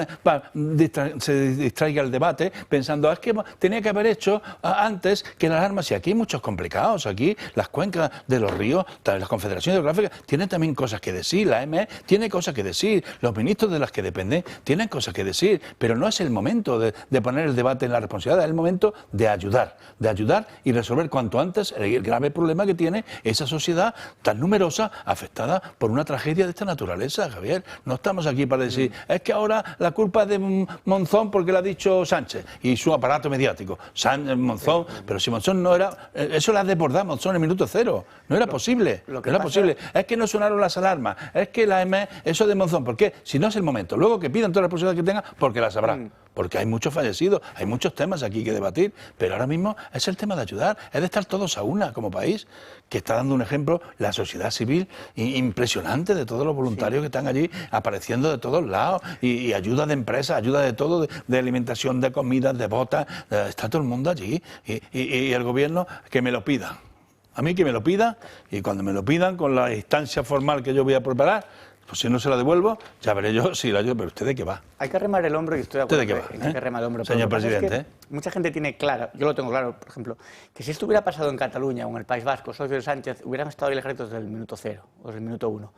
se distraiga el debate pensando, es que tenía que haber hecho antes que las armas, y aquí hay muchos complicados, aquí las cuencas de los ríos, la Confederación Hidrográfica tiene también cosas que decir, la AEME tiene cosas que decir, los ministros de las que dependen tienen cosas que decir, pero no es el momento de poner el debate en la responsabilidad, es el momento de ayudar y resolver cuanto antes el grave problema que tiene esa sociedad tan numerosa afectada por una tragedia de esta naturaleza, Javier. No estamos aquí para decir, es que ahora la culpa es de Monzón porque lo ha dicho Sánchez y su aparato mediático. Monzón, pero si Monzón no era... Eso lo ha desbordado Monzón en el minuto cero. No era posible. No era posible. Es que no sonaron las alarmas. Es que la EME, eso de Monzón. ¿Por qué? Si no es el momento. Luego que pidan todas las posibilidades que tengan, porque las habrá. Porque hay muchos fallecidos, hay muchos temas aquí que debatir, pero ahora mismo es el tema de ayudar, es de estar todos a una como país, que está dando un ejemplo la sociedad civil impresionante de todos los voluntarios que están allí apareciendo de todos lados, y ayuda de empresas, ayuda de todo, de alimentación, de comida, de botas, está todo el mundo allí, y el gobierno que me lo pida. A mí que me lo pida, y cuando me lo pidan con la instancia formal que yo voy a preparar, pues si no se la devuelvo, ya veré yo si la ayudo, pero ¿usted de qué va? Hay que remar el hombro, y estoy de acuerdo. ¿Usted de qué va? Hay que remar el hombro. Señor presidente. Mucha gente tiene claro, yo lo tengo claro, por ejemplo, que si esto hubiera pasado en Cataluña o en el País Vasco, socio de Sánchez, hubieran estado ahí el ejército desde el minuto 0 o desde el minuto 1.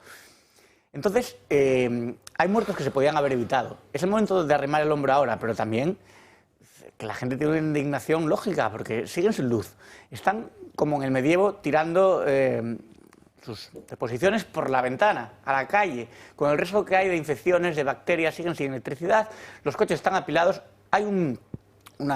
Entonces, hay muertos que se podían haber evitado. Es el momento de arrimar el hombro ahora, pero también que la gente tiene una indignación lógica, porque siguen sin luz. Están como en el medievo tirando sus deposiciones por la ventana, a la calle, con el riesgo que hay de infecciones, de bacterias, siguen sin electricidad, los coches están apilados, hay un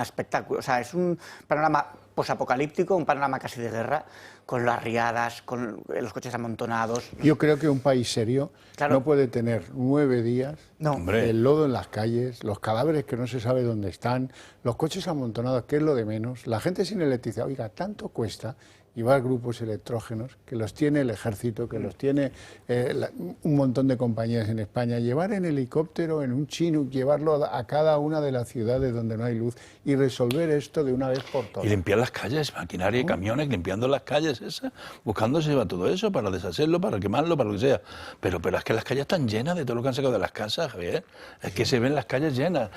espectáculo, o sea, es un panorama posapocalíptico, un panorama casi de guerra, con las riadas, con los coches amontonados. Yo creo que un país serio no puede tener 9 días, el lodo en las calles, los cadáveres que no se sabe dónde están, los coches amontonados, que es lo de menos, la gente sin electricidad. Oiga, tanto cuesta llevar grupos electrógenos, que los tiene el ejército, que los tiene un montón de compañías en España, llevar en helicóptero, en un Chinook, llevarlo a cada una de las ciudades donde no hay luz y resolver esto de una vez por todas. Y limpiar las calles, maquinaria y camiones, limpiando las calles esas, buscándose todo eso para deshacerlo, para quemarlo, para lo que sea. Pero es que las calles están llenas de todo lo que han sacado de las casas, Javier. Es que se ven las calles llenas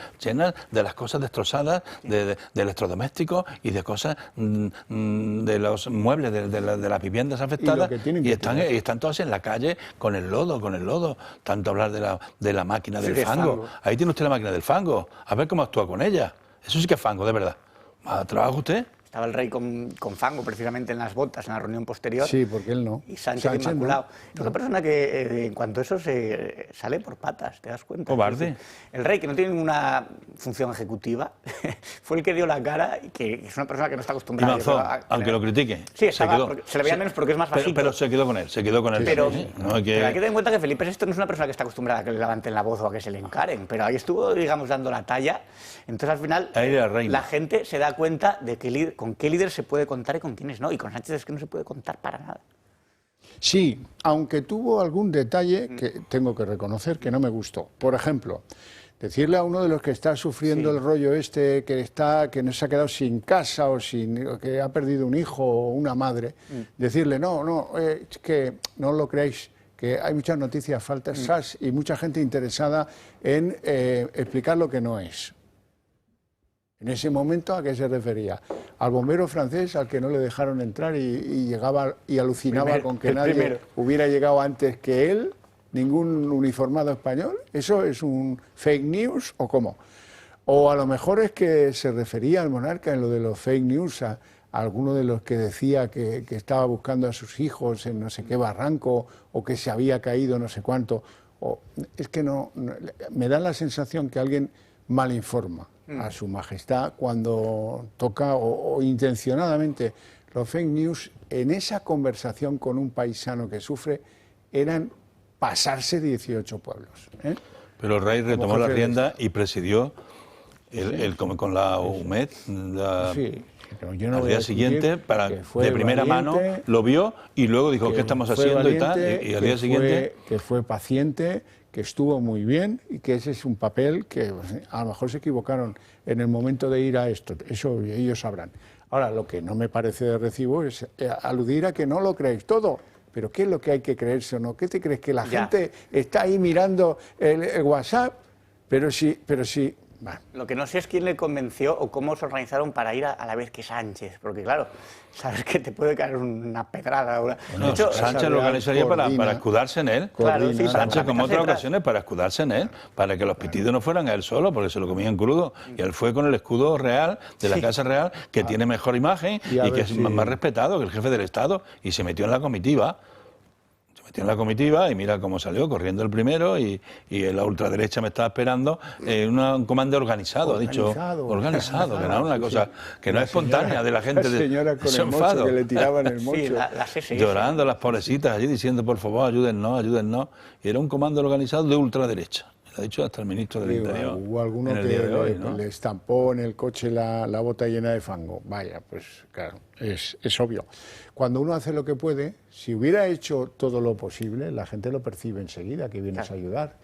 de las cosas destrozadas, de electrodomésticos y de cosas de los muebles de las viviendas afectadas, y están todas en la calle con el lodo, tanto hablar de la máquina del fango. Ahí tiene usted la máquina del fango, a ver cómo actúa con ella. Eso sí que es fango, de verdad. ¿Trabaja usted? Estaba el rey con fango precisamente en las botas, en la reunión posterior. Sí, porque él no. Y Sánchez inmaculado. Es una persona que en cuanto a eso se sale por patas, ¿te das cuenta? Cobarde. El rey, que no tiene ninguna función ejecutiva, fue el que dio la cara, y que es una persona que no está acostumbrada. Y Manzón, aunque lo critique, sí, se le veía menos porque es más bajito. Pero se quedó con él, Pero hay que tener en cuenta que Felipe VI no es una persona que está acostumbrada a que le levanten la voz o a que se le encaren, pero ahí estuvo, digamos, dando la talla. Entonces, al final, la gente se da cuenta de con qué líder se puede contar y con quiénes no. Y con Sánchez es que no se puede contar para nada. Sí, aunque tuvo algún detalle que tengo que reconocer que no me gustó. Por ejemplo, decirle a uno de los que está sufriendo el rollo este, que no se ha quedado sin casa o que ha perdido un hijo o una madre, decirle, no, es que no lo creáis, que hay muchas noticias falsas y mucha gente interesada en explicar lo que no es. En ese momento, ¿a qué se refería? Al bombero francés al que no le dejaron entrar y llegaba y alucinaba con que nadie hubiera llegado antes que él, ningún uniformado español. ¿Eso es un fake news o cómo? O a lo mejor es que se refería al monarca en lo de los fake news a alguno de los que decía que estaba buscando a sus hijos en no sé qué barranco o que se había caído no sé cuánto. Es que no, me da la sensación que alguien malinforma a su majestad cuando toca o intencionadamente los fake news. En esa conversación con un paisano que sufre eran pasarse 18 pueblos. Pero el rey retomó la rienda y presidió con la UMED al día siguiente, de primera mano lo vio y luego dijo qué estamos haciendo y tal, y al día siguiente... Que fue paciente, que estuvo muy bien y que ese es un papel que a lo mejor se equivocaron en el momento de ir a esto, eso ellos sabrán. Ahora, lo que no me parece de recibo es aludir a que no lo creéis todo. Pero ¿qué es lo que hay que creerse o no? ¿Qué te crees? ¿Que la gente está ahí mirando el WhatsApp? Pero sí... Bueno. Lo que no sé es quién le convenció o cómo se organizaron para ir a la vez que Sánchez, porque claro, sabes que te puede caer una pedrada. Bueno, de hecho, Sánchez lo organizaría para escudarse en él. Claro, sí, Sánchez, como otras ocasiones, para escudarse en él, para que los pitidos no fueran a él solo, porque se lo comían crudo. Y él fue con el escudo real de la Casa Real, que tiene mejor imagen y que es más respetado que el jefe del Estado, y se metió en la comitiva. Y mira cómo salió, corriendo el primero y la ultraderecha me estaba esperando, un comando organizado, ha dicho, organizado, que no es una cosa que no es espontánea de la gente. La señora con el mocho, que le tiraban el mocho. Sí, llorando las pobrecitas allí diciendo, por favor, ayúdennos. Y era un comando organizado de ultraderecha. Lo ha dicho hasta el ministro del Interior. Hubo alguno que le estampó en el coche la bota llena de fango. Vaya, pues claro, es obvio. Cuando uno hace lo que puede, si hubiera hecho todo lo posible, la gente lo percibe enseguida, que vienes a ayudar.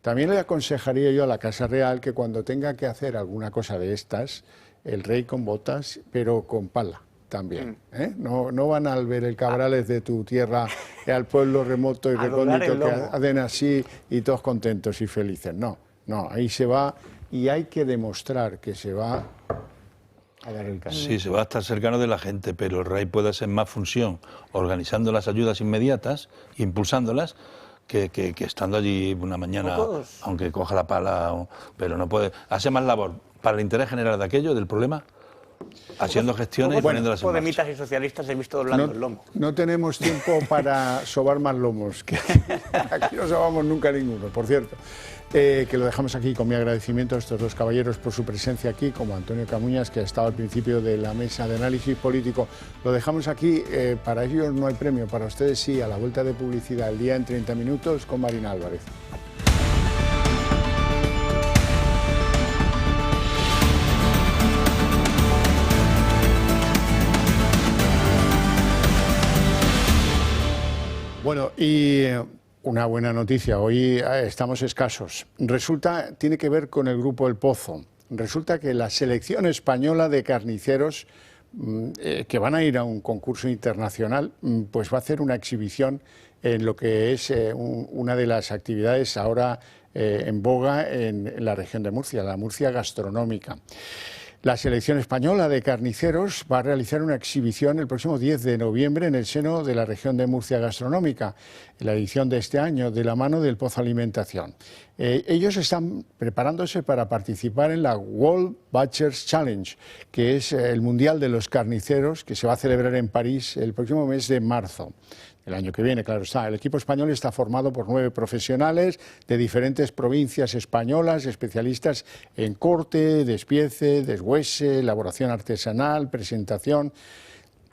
También le aconsejaría yo a la Casa Real que cuando tenga que hacer alguna cosa de estas, el rey con botas, pero con pala también. No van a ver el Cabrales de tu tierra al pueblo remoto y recóndito que hacen así y todos contentos y felices. No, ahí se va y hay que demostrar que se va a dar el caso. Sí, se va a estar cercano de la gente, pero el rey puede hacer más función organizando las ayudas inmediatas, impulsándolas, que estando allí una mañana, aunque coja la pala, pero no puede. Hace más labor para el interés general de aquello, del problema, haciendo gestiones y poniéndolas en marcha. Podemitas y socialistas he visto doblando el lomo. No tenemos tiempo para sobar más lomos, que aquí no sobamos nunca ninguno, por cierto. Que lo dejamos aquí con mi agradecimiento a estos dos caballeros por su presencia aquí, como Antonio Camuñas, que ha estado al principio de la mesa de análisis político. Lo dejamos aquí, para ellos no hay premio, para ustedes sí, a la vuelta de publicidad, el día en 30 minutos con Marina Álvarez. Bueno, y una buena noticia, hoy estamos escasos. Tiene que ver con el Grupo El Pozo. Resulta que la selección española de carniceros, que van a ir a un concurso internacional, pues va a hacer una exhibición en lo que es una de las actividades ahora en boga en la región de Murcia, la Murcia gastronómica. La selección española de carniceros va a realizar una exhibición el próximo 10 de noviembre en el seno de la región de Murcia gastronómica, en la edición de este año, de la mano del Pozo Alimentación. Ellos están preparándose para participar en la World Butchers Challenge, que es el Mundial de los Carniceros, que se va a celebrar en París el próximo mes de marzo. El año que viene, claro está. El equipo español está formado por 9 profesionales de diferentes provincias españolas, especialistas en corte, despiece, deshuese, elaboración artesanal, presentación,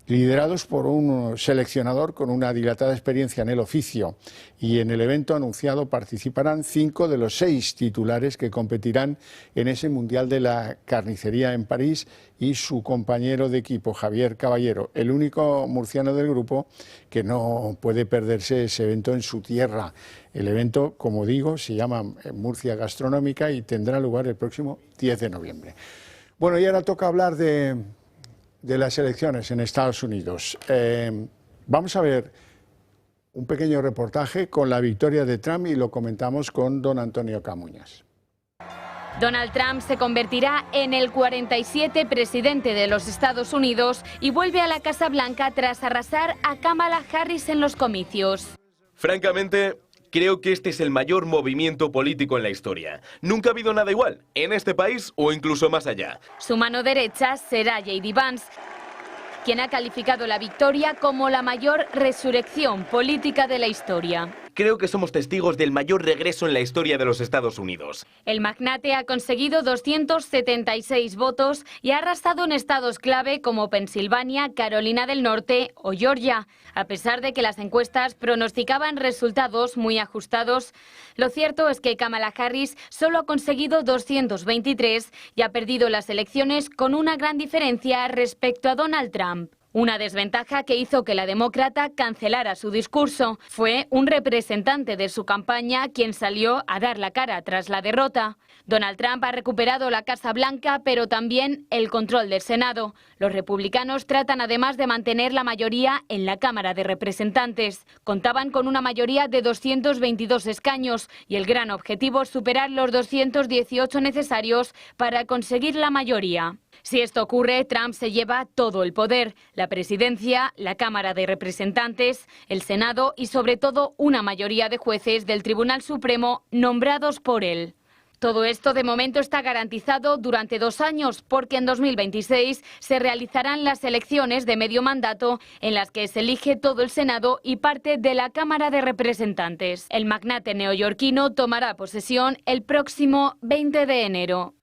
liderados por un seleccionador con una dilatada experiencia en el oficio. Y en el evento anunciado participarán 5 de los 6 titulares que competirán en ese Mundial de la Carnicería en París, y su compañero de equipo, Javier Caballero, el único murciano del grupo que no puede perderse ese evento en su tierra. El evento, como digo, se llama Murcia Gastronómica y tendrá lugar el próximo 10 de noviembre. Bueno, y ahora toca hablar de las elecciones en Estados Unidos. Vamos a ver un pequeño reportaje con la victoria de Trump y lo comentamos con don Antonio Camuñas. Donald Trump se convertirá en el 47 presidente de los Estados Unidos y vuelve a la Casa Blanca tras arrasar a Kamala Harris en los comicios. Francamente, creo que este es el mayor movimiento político en la historia. Nunca ha habido nada igual, en este país o incluso más allá. Su mano derecha será J.D. Vance, quien ha calificado la victoria como la mayor resurrección política de la historia. Creo que somos testigos del mayor regreso en la historia de los Estados Unidos. El magnate ha conseguido 276 votos y ha arrasado en estados clave como Pensilvania, Carolina del Norte o Georgia. A pesar de que las encuestas pronosticaban resultados muy ajustados, lo cierto es que Kamala Harris solo ha conseguido 223 y ha perdido las elecciones con una gran diferencia respecto a Donald Trump. Una desventaja que hizo que la demócrata cancelara su discurso. Fue un representante de su campaña quien salió a dar la cara tras la derrota. Donald Trump ha recuperado la Casa Blanca, pero también el control del Senado. Los republicanos tratan además de mantener la mayoría en la Cámara de Representantes. Contaban con una mayoría de 222 escaños y el gran objetivo es superar los 218 necesarios para conseguir la mayoría. Si esto ocurre, Trump se lleva todo el poder, la presidencia, la Cámara de Representantes, el Senado y sobre todo una mayoría de jueces del Tribunal Supremo nombrados por él. Todo esto de momento está garantizado durante 2 años porque en 2026 se realizarán las elecciones de medio mandato en las que se elige todo el Senado y parte de la Cámara de Representantes. El magnate neoyorquino tomará posesión el próximo 20 de enero.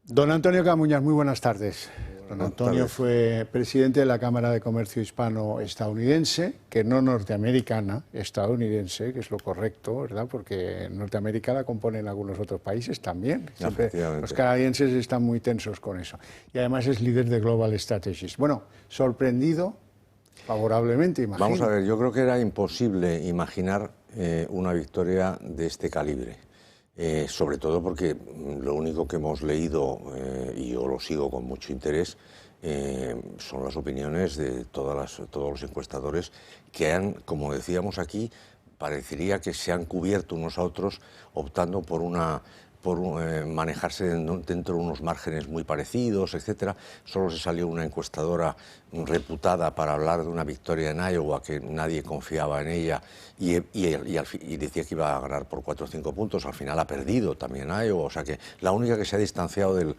Don Antonio Camuñas, muy buenas tardes. Don Antonio fue presidente de la Cámara de Comercio Hispano-Estadounidense, que no norteamericana, estadounidense, que es lo correcto, ¿verdad? Porque Norteamérica la componen algunos otros países también. Siempre los canadienses están muy tensos con eso. Y además es líder de Global Strategies. Bueno, sorprendido favorablemente, imagino. Vamos a ver, yo creo que era imposible imaginar una victoria de este calibre. Sobre todo porque lo único que hemos leído, y yo lo sigo con mucho interés, son las opiniones de todos los encuestadores que han, como decíamos aquí, parecería que se han cubierto unos a otros optando por manejarse dentro de unos márgenes muy parecidos, etcétera. Solo se salió una encuestadora reputada para hablar de una victoria en Iowa que nadie confiaba en ella y decía que iba a ganar por 4 o 5 puntos. Al final ha perdido también Iowa, o sea que la única que se ha distanciado del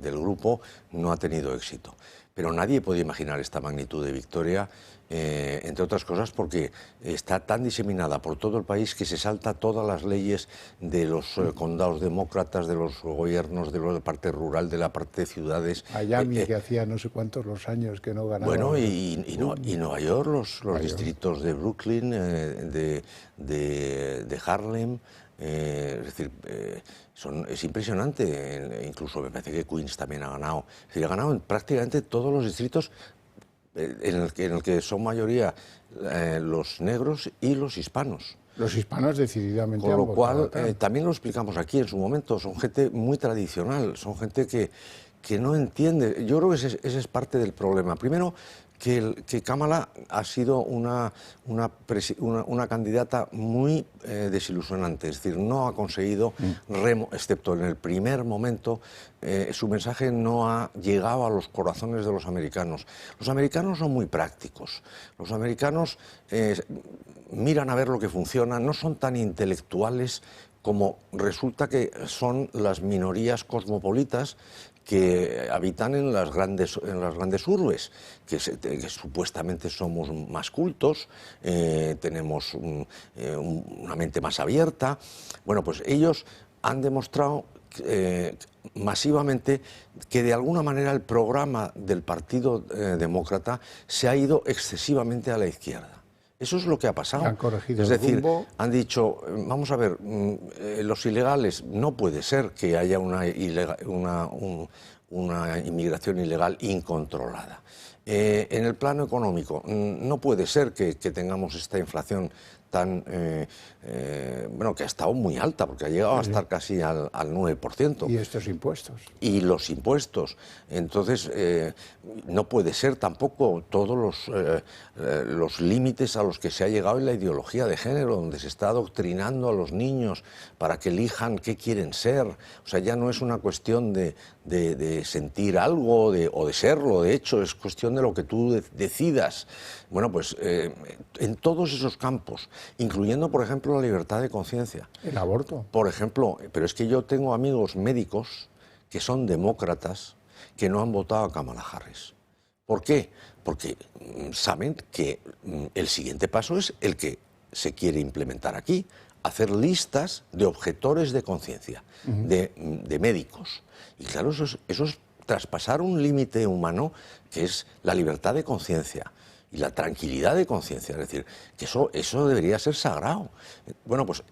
grupo no ha tenido éxito. Pero nadie podía imaginar esta magnitud de victoria, entre otras cosas porque está tan diseminada por todo el país que se salta todas las leyes de los condados demócratas, de los gobiernos, de la parte rural, de la parte de ciudades. Miami, que hacía no sé cuántos los años que no ganaba. Bueno, y Nueva York, los distritos de Brooklyn, de Harlem. Es decir, es impresionante, incluso me parece que Queens también ha ganado. Es decir, ha ganado en prácticamente todos los distritos en el que son mayoría los negros y los hispanos. Los hispanos decididamente. Con lo cual, también lo explicamos aquí en su momento, son gente muy tradicional, son gente que no entiende. Yo creo que ese es parte del problema. Primero, que Kamala ha sido una candidata muy desilusionante, es decir, no ha conseguido, excepto en el primer momento, su mensaje no ha llegado a los corazones de los americanos. Los americanos son muy prácticos, los americanos miran a ver lo que funciona, no son tan intelectuales como resulta que son las minorías cosmopolitas que habitan en las grandes urbes, que supuestamente somos más cultos, tenemos una mente más abierta. Bueno, pues ellos han demostrado masivamente que de alguna manera el programa del Partido Demócrata se ha ido excesivamente a la izquierda. Eso es lo que ha pasado. Han corregido es decir, el rumbo. Han dicho, vamos a ver, los ilegales, no puede ser que haya un una inmigración ilegal incontrolada. En el plano económico, no puede ser que tengamos esta inflación tan, bueno, que ha estado muy alta, porque ha llegado a estar casi al 9%. Y estos impuestos. Y los impuestos. Entonces, no puede ser tampoco todos los límites a los que se ha llegado en la ideología de género, donde se está adoctrinando a los niños para que elijan qué quieren ser. O sea, ya no es una cuestión de sentir algo o de serlo, de hecho, es cuestión de lo que tú decidas. Bueno, pues en todos esos campos, incluyendo, por ejemplo, la libertad de conciencia. El aborto. Por ejemplo, pero es que yo tengo amigos médicos que son demócratas que no han votado a Kamala Harris. ¿Por qué? Porque saben que el siguiente paso es el que se quiere implementar aquí, hacer listas de objetores de conciencia, de médicos. Y claro, eso es traspasar un límite humano que es la libertad de conciencia y la tranquilidad de conciencia, es decir, que eso debería ser sagrado. Bueno, pues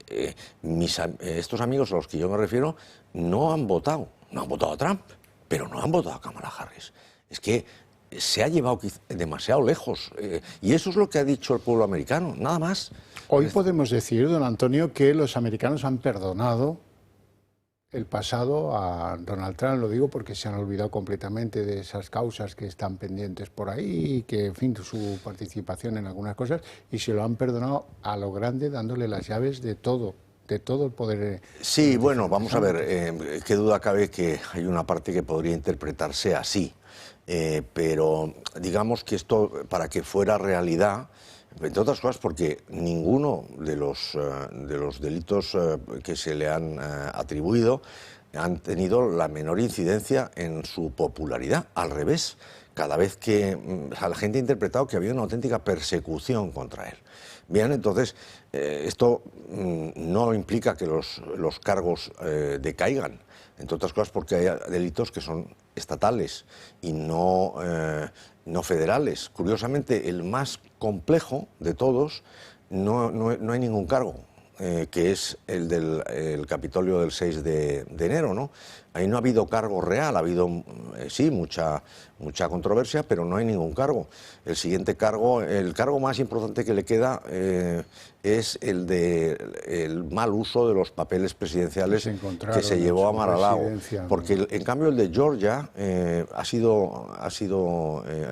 estos amigos a los que yo me refiero no han votado a Trump, pero no han votado a Kamala Harris. Es que se ha llevado demasiado lejos, y eso es lo que ha dicho el pueblo americano, nada más. Hoy podemos decir, don Antonio, que los americanos han perdonado el pasado a Donald Trump, lo digo porque se han olvidado completamente de esas causas que están pendientes por ahí y que, en fin, su participación en algunas cosas, y se lo han perdonado a lo grande dándole las llaves de todo el poder. Sí, bueno, vamos a ver, qué duda cabe que hay una parte que podría interpretarse así, pero digamos que esto, para que fuera realidad, entre otras cosas porque ninguno de los delitos que se le han atribuido han tenido la menor incidencia en su popularidad. Al revés, cada vez que la gente ha interpretado que había una auténtica persecución contra él. Bien, entonces, esto no implica que los cargos decaigan, entre otras cosas porque hay delitos que son estatales y no federales. Curiosamente, el más complejo de todos no hay ningún cargo, que es el del Capitolio del 6 de enero, ¿no? Ahí no ha habido cargo real, ha habido, sí, mucha controversia, pero no hay ningún cargo. El siguiente cargo, el cargo más importante que le queda es el mal uso de los papeles presidenciales que se llevó a Mar-a-Lago. Porque en cambio el de Georgia ha sido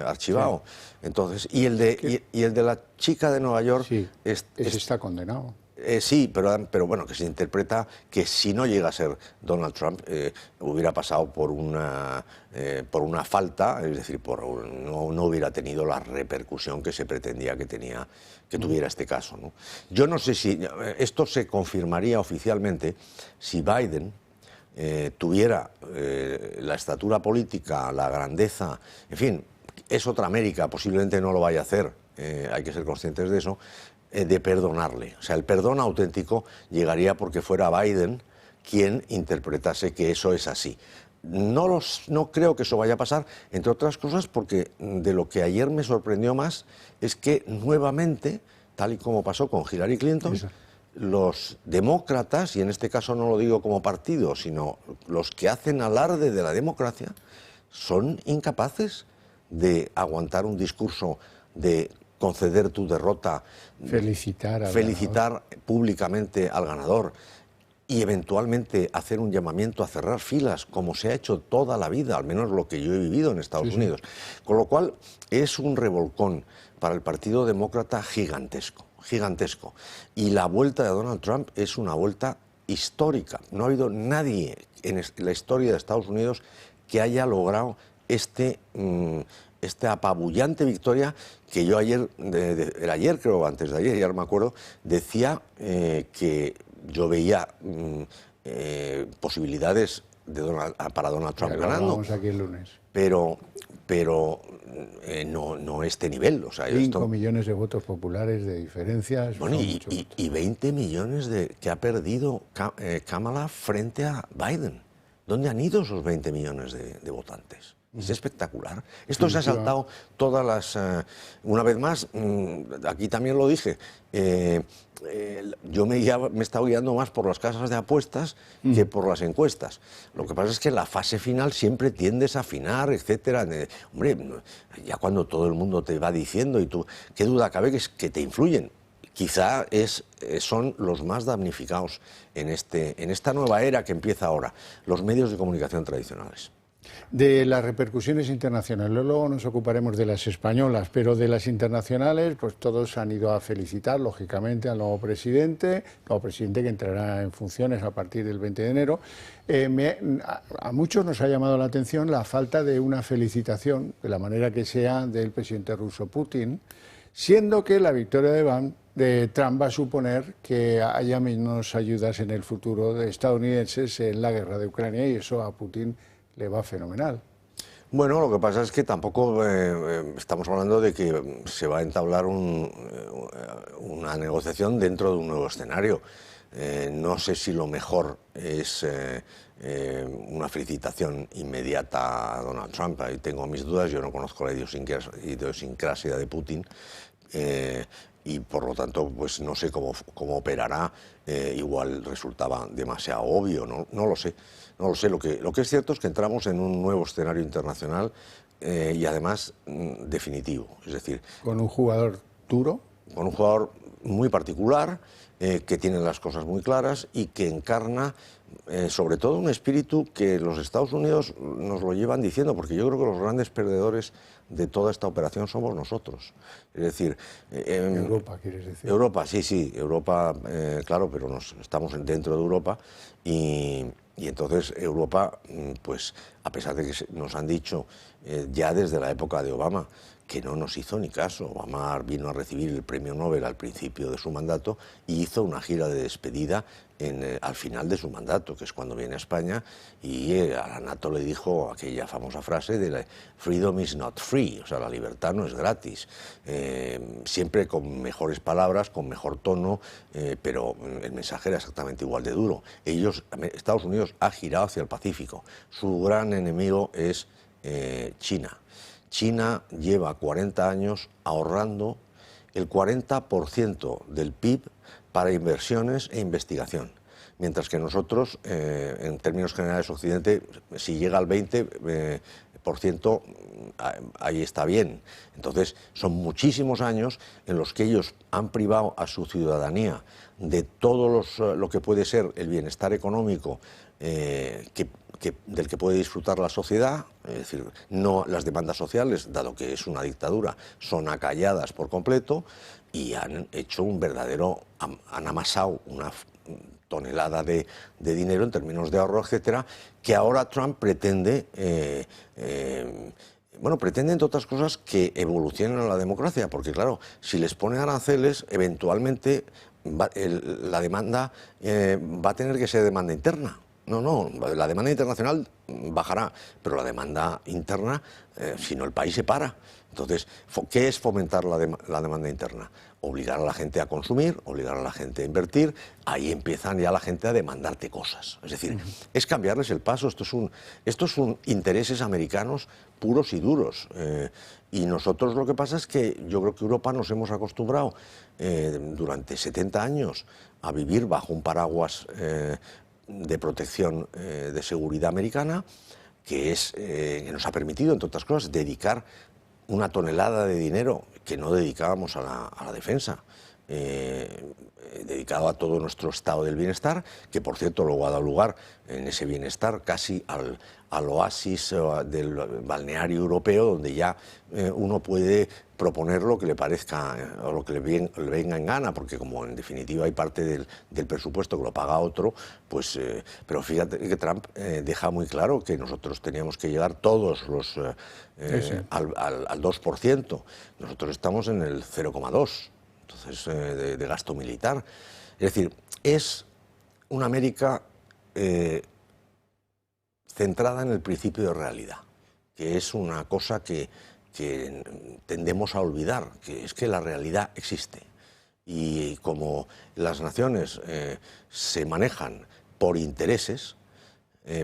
archivado. Sí. Entonces, y el de la chica de Nueva York ese está condenado. Sí, pero bueno, que se interpreta que si no llega a ser Donald Trump, hubiera pasado por una falta, es decir, no hubiera tenido la repercusión que se pretendía que tuviera este caso, ¿no? Yo no sé si esto se confirmaría oficialmente si Biden tuviera la estatura política, la grandeza, en fin, es otra América, posiblemente no lo vaya a hacer, hay que ser conscientes de eso, de perdonarle. O sea, el perdón auténtico llegaría porque fuera Biden quien interpretase que eso es así. No creo que eso vaya a pasar, entre otras cosas porque de lo que ayer me sorprendió más es que nuevamente, tal y como pasó con Hillary Clinton, los demócratas, y en este caso no lo digo como partido, sino los que hacen alarde de la democracia, son incapaces de aguantar un discurso de conceder tu derrota, felicitar públicamente al ganador y eventualmente hacer un llamamiento a cerrar filas, como se ha hecho toda la vida, al menos lo que yo he vivido en Estados Unidos. Con lo cual es un revolcón para el Partido Demócrata gigantesco. Y la vuelta de Donald Trump es una vuelta histórica. No ha habido nadie en la historia de Estados Unidos que haya logrado esta apabullante victoria que yo ayer creo, antes de ayer, ya no me acuerdo, decía que yo veía posibilidades para Donald Trump ganando. Vamos aquí el lunes. Pero no este nivel. O sea, 5 millones de votos populares de diferencias. Bueno, y 20 millones que ha perdido Kamala frente a Biden. ¿Dónde han ido esos 20 millones de votantes? Es espectacular. Esto se ha saltado todas las... una vez más, aquí también lo dije, yo me he estado guiando más por las casas de apuestas que por las encuestas. Lo que pasa es que en la fase final siempre tiendes a afinar, etcétera. Hombre, ya cuando todo el mundo te va diciendo y tú, qué duda cabe que te influyen. Quizá son los más damnificados en esta nueva era que empieza ahora, los medios de comunicación tradicionales. De las repercusiones internacionales, luego nos ocuparemos de las españolas, pero de las internacionales, pues todos han ido a felicitar, lógicamente, al nuevo presidente que entrará en funciones a partir del 20 de enero. A muchos nos ha llamado la atención la falta de una felicitación, de la manera que sea, del presidente ruso Putin, siendo que la victoria de Trump va a suponer que haya menos ayudas en el futuro de estadounidenses en la guerra de Ucrania, y eso a Putin le va fenomenal. Bueno, lo que pasa es que tampoco estamos hablando de que se va a entablar una negociación dentro de un nuevo escenario. No sé si lo mejor es una felicitación inmediata a Donald Trump. Ahí tengo mis dudas, yo no conozco la idiosincrasia de Putin. Y por lo tanto pues no sé cómo operará, igual resultaba demasiado obvio, no lo sé. No lo sé, lo que es cierto es que entramos en un nuevo escenario internacional y además definitivo, es decir... ¿Con un jugador duro? Con un jugador muy particular, que tiene las cosas muy claras y que encarna sobre todo un espíritu que los Estados Unidos nos lo llevan diciendo, porque yo creo que los grandes perdedores de toda esta operación somos nosotros. Es decir... Europa, ¿quieres decir? Europa, sí, Europa, claro, pero estamos dentro de Europa y entonces Europa, pues a pesar de que nos han dicho ya desde la época de Obama que no nos hizo ni caso. Obama vino a recibir el premio Nobel al principio de su mandato y hizo una gira de despedida al final de su mandato, que es cuando viene a España, y a la NATO le dijo aquella famosa frase de freedom is not free, o sea, la libertad no es gratis. Siempre con mejores palabras, con mejor tono, pero el mensaje era exactamente igual de duro. Estados Unidos ha girado hacia el Pacífico. Su gran enemigo es China. China lleva 40 años ahorrando el 40% del PIB para inversiones e investigación, mientras que nosotros, en términos generales, Occidente, si llega al 20%, ahí está bien. Entonces, son muchísimos años en los que ellos han privado a su ciudadanía de todo lo que puede ser el bienestar económico del que puede disfrutar la sociedad. Es decir, no las demandas sociales, dado que es una dictadura, son acalladas por completo, y han hecho han amasado una tonelada de dinero en términos de ahorro, etcétera, que ahora Trump pretende, pretende entre otras cosas que evolucionen a la democracia, porque claro, si les pone aranceles, eventualmente la demanda va a tener que ser demanda interna. No, la demanda internacional bajará, pero la demanda interna, si no, el país se para. Entonces, ¿qué es fomentar la demanda interna? Obligar a la gente a consumir, obligar a la gente a invertir, ahí empiezan ya la gente a demandarte cosas. Es decir, es cambiarles el paso. Estos son intereses americanos puros y duros. Y nosotros lo que pasa es que yo creo que Europa nos hemos acostumbrado durante 70 años a vivir bajo un paraguas de protección de seguridad americana, que nos ha permitido, entre otras cosas, dedicar una tonelada de dinero que no dedicábamos a la defensa, dedicado a todo nuestro estado del bienestar, que por cierto luego ha dado lugar en ese bienestar casi al oasis del balneario europeo, donde ya uno puede proponer lo que le parezca o lo que le venga en gana, porque como en definitiva hay parte del presupuesto que lo paga otro, pues pero fíjate que Trump deja muy claro que nosotros teníamos que llegar todos al 2%. Nosotros estamos en el 0,2%. Entonces, de gasto militar. Es decir, es una América centrada en el principio de realidad, que es una cosa que tendemos a olvidar, que es que la realidad existe. Y como las naciones se manejan por intereses,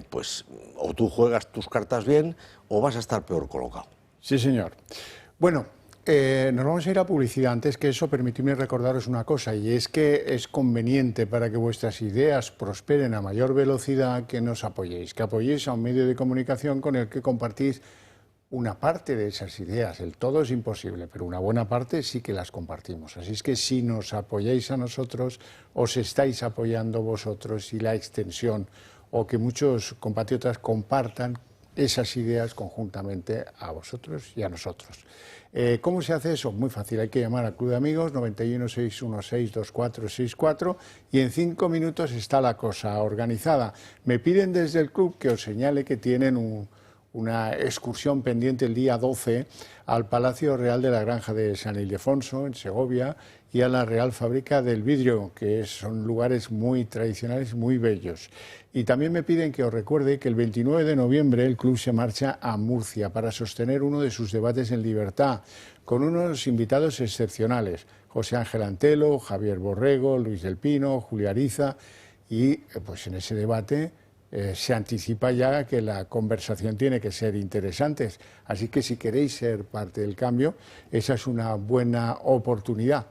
pues o tú juegas tus cartas bien o vas a estar peor colocado. Sí, señor. Bueno, nos vamos a ir a publicidad. Antes que eso, permitidme recordaros una cosa, y es que es conveniente para que vuestras ideas prosperen a mayor velocidad que nos apoyéis, que apoyéis a un medio de comunicación con el que compartís una parte de esas ideas. El todo es imposible, pero una buena parte sí que las compartimos. Así es que si nos apoyáis a nosotros, os estáis apoyando vosotros, y la extensión, o que muchos compatriotas compartan esas ideas conjuntamente a vosotros y a nosotros. ¿Cómo se hace eso? Muy fácil, hay que llamar al Club de Amigos 91 616 2464 y en 5 minutos está la cosa organizada. Me piden desde el club que os señale que tienen una excursión pendiente el día 12 al Palacio Real de la Granja de San Ildefonso, en Segovia, y a la Real Fábrica del Vidrio, que son lugares muy tradicionales, muy bellos. Y también me piden que os recuerde que el 29 de noviembre el club se marcha a Murcia para sostener uno de sus debates en libertad, con unos invitados excepcionales: José Ángel Antelo, Javier Borrego, Luis del Pino, Julia Ariza, y pues en ese debate se anticipa ya que la conversación tiene que ser interesante. Así que si queréis ser parte del cambio, esa es una buena oportunidad.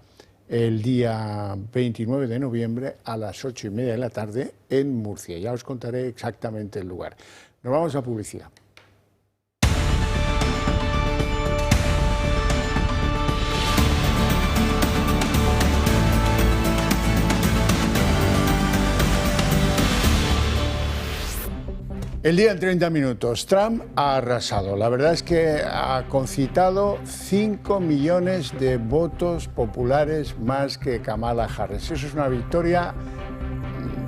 El día 29 de noviembre a las 8:30 de la tarde en Murcia. Ya os contaré exactamente el lugar. Nos vamos a publicidad. El día en 30 minutos. Trump ha arrasado. La verdad es que ha concitado 5 millones de votos populares más que Kamala Harris. Eso es una victoria,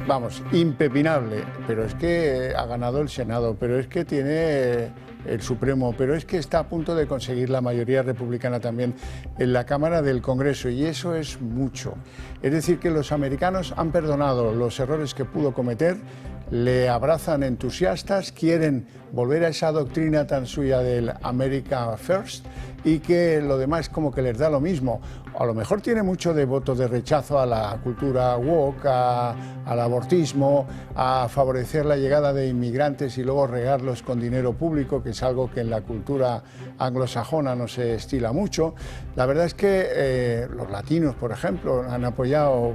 vamos, impepinable. Pero es que ha ganado el Senado, pero es que tiene el Supremo, pero es que está a punto de conseguir la mayoría republicana también en la Cámara del Congreso, y eso es mucho. Es decir, que los americanos han perdonado los errores que pudo cometer, le abrazan entusiastas, quieren volver a esa doctrina tan suya del America First, y que lo demás como que les da lo mismo. A lo mejor tiene mucho de voto de rechazo a la cultura woke, al abortismo, a favorecer la llegada de inmigrantes y luego regarlos con dinero público, que es algo que en la cultura anglosajona no se estila mucho. La verdad es que los latinos, por ejemplo, han apoyado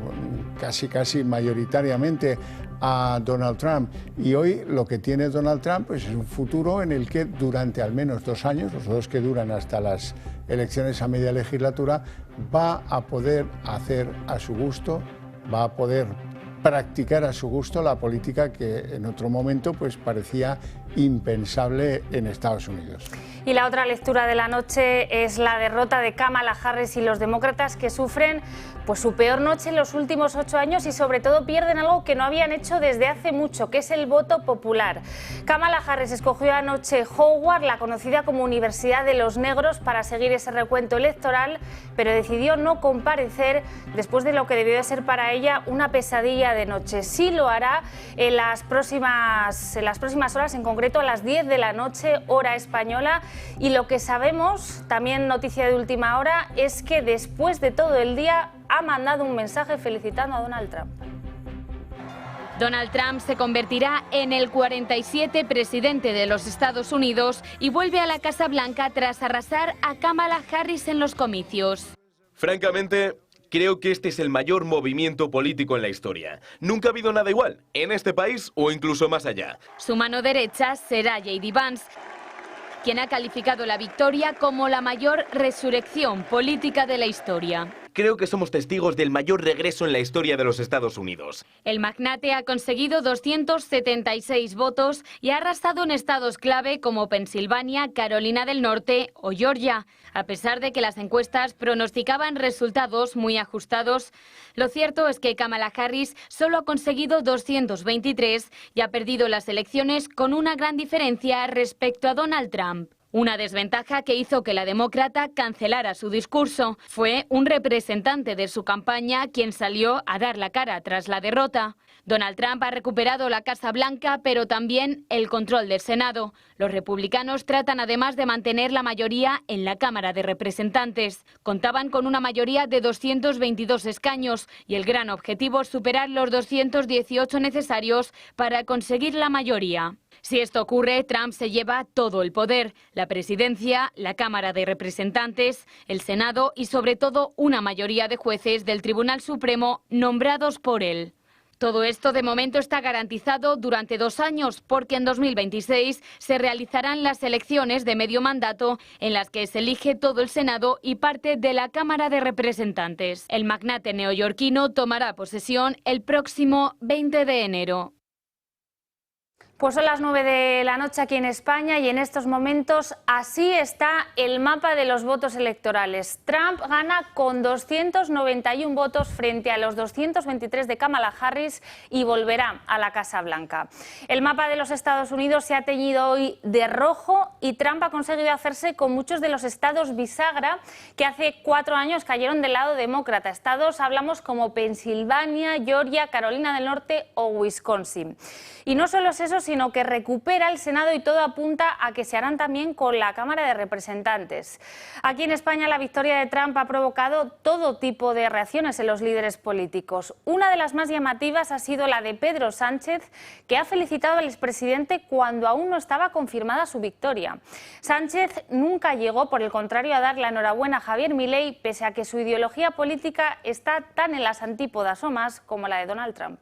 casi mayoritariamente a Donald Trump, y hoy lo que tiene Donald Trump pues es un futuro en el que durante al menos 2 años, los 2 que duran hasta las elecciones a media legislatura, va a poder hacer a su gusto, va a poder practicar a su gusto la política que en otro momento pues parecía impensable en Estados Unidos. Y la otra lectura de la noche es la derrota de Kamala Harris y los demócratas, que sufren pues su peor noche en los últimos 8 años y sobre todo pierden algo que no habían hecho desde hace mucho, que es el voto popular. Kamala Harris escogió anoche Howard, la conocida como Universidad de los Negros, para seguir ese recuento electoral, pero decidió no comparecer después de lo que debió de ser para ella una pesadilla de noche. Sí lo hará en las próximas horas, en concreto a las 10 de la noche, hora española. Y lo que sabemos, también noticia de última hora, es que después de todo el día ha mandado un mensaje felicitando a Donald Trump. Donald Trump se convertirá en el 47 presidente de los Estados Unidos y vuelve a la Casa Blanca tras arrasar a Kamala Harris en los comicios. Francamente, creo que este es el mayor movimiento político en la historia. Nunca ha habido nada igual, en este país o incluso más allá. Su mano derecha será J.D. Vance, quien ha calificado la victoria como la mayor resurrección política de la historia. Creo que somos testigos del mayor regreso en la historia de los Estados Unidos. El magnate ha conseguido 276 votos y ha arrasado en estados clave como Pensilvania, Carolina del Norte o Georgia. A pesar de que las encuestas pronosticaban resultados muy ajustados, lo cierto es que Kamala Harris solo ha conseguido 223 y ha perdido las elecciones con una gran diferencia respecto a Donald Trump. Una desventaja que hizo que la demócrata cancelara su discurso. Fue un representante de su campaña quien salió a dar la cara tras la derrota. Donald Trump ha recuperado la Casa Blanca, pero también el control del Senado. Los republicanos tratan además de mantener la mayoría en la Cámara de Representantes. Contaban con una mayoría de 222 escaños y el gran objetivo es superar los 218 necesarios para conseguir la mayoría. Si esto ocurre, Trump se lleva todo el poder, la presidencia, la Cámara de Representantes, el Senado y sobre todo una mayoría de jueces del Tribunal Supremo nombrados por él. Todo esto de momento está garantizado durante 2 años porque en 2026 se realizarán las elecciones de medio mandato en las que se elige todo el Senado y parte de la Cámara de Representantes. El magnate neoyorquino tomará posesión el próximo 20 de enero. Pues son las 9 de la noche aquí en España y en estos momentos así está el mapa de los votos electorales. Trump gana con 291 votos frente a los 223 de Kamala Harris y volverá a la Casa Blanca. El mapa de los Estados Unidos se ha teñido hoy de rojo y Trump ha conseguido hacerse con muchos de los estados bisagra que hace 4 años cayeron del lado demócrata. Estados hablamos como Pensilvania, Georgia, Carolina del Norte o Wisconsin. Y no solo es eso, sino que recupera el Senado y todo apunta a que se harán también con la Cámara de Representantes. Aquí en España la victoria de Trump ha provocado todo tipo de reacciones en los líderes políticos. Una de las más llamativas ha sido la de Pedro Sánchez, que ha felicitado al expresidente cuando aún no estaba confirmada su victoria. Sánchez nunca llegó, por el contrario, a dar la enhorabuena a Javier Milei, pese a que su ideología política está tan en las antípodas o más como la de Donald Trump.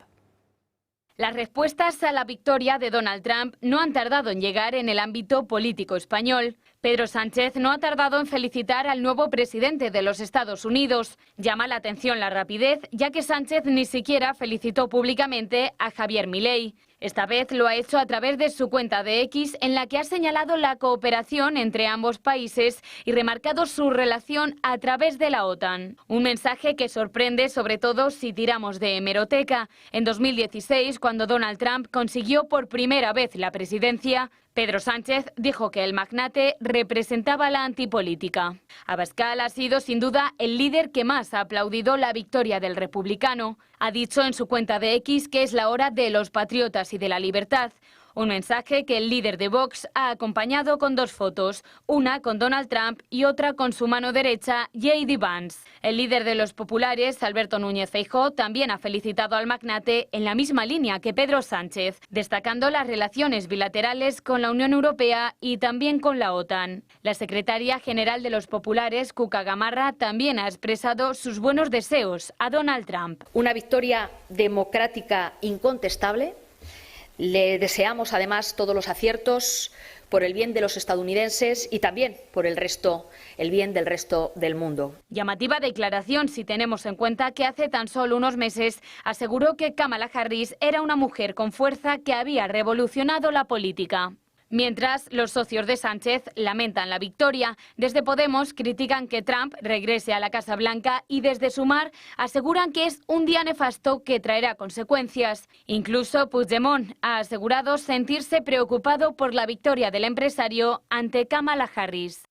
Las respuestas a la victoria de Donald Trump no han tardado en llegar en el ámbito político español. Pedro Sánchez no ha tardado en felicitar al nuevo presidente de los Estados Unidos. Llama la atención la rapidez, ya que Sánchez ni siquiera felicitó públicamente a Javier Milei. Esta vez lo ha hecho a través de su cuenta de X, en la que ha señalado la cooperación entre ambos países y remarcado su relación a través de la OTAN. Un mensaje que sorprende sobre todo si tiramos de hemeroteca. En 2016, cuando Donald Trump consiguió por primera vez la presidencia, Pedro Sánchez dijo que el magnate representaba la antipolítica. Abascal ha sido sin duda el líder que más ha aplaudido la victoria del republicano. Ha dicho en su cuenta de X que es la hora de los patriotas y de la libertad. Un mensaje que el líder de Vox ha acompañado con 2 fotos, una con Donald Trump y otra con su mano derecha, J.D. Vance. El líder de los populares, Alberto Núñez Feijóo, también ha felicitado al magnate en la misma línea que Pedro Sánchez, destacando las relaciones bilaterales con la Unión Europea y también con la OTAN. La secretaria general de los populares, Cuca Gamarra, también ha expresado sus buenos deseos a Donald Trump. Una victoria democrática incontestable. Le deseamos además todos los aciertos por el bien de los estadounidenses y también por el bien del resto del mundo. Llamativa declaración si tenemos en cuenta que hace tan solo unos meses aseguró que Kamala Harris era una mujer con fuerza que había revolucionado la política. Mientras, los socios de Sánchez lamentan la victoria. Desde Podemos critican que Trump regrese a la Casa Blanca y desde Sumar aseguran que es un día nefasto que traerá consecuencias. Incluso Puigdemont ha asegurado sentirse preocupado por la victoria del empresario ante Kamala Harris.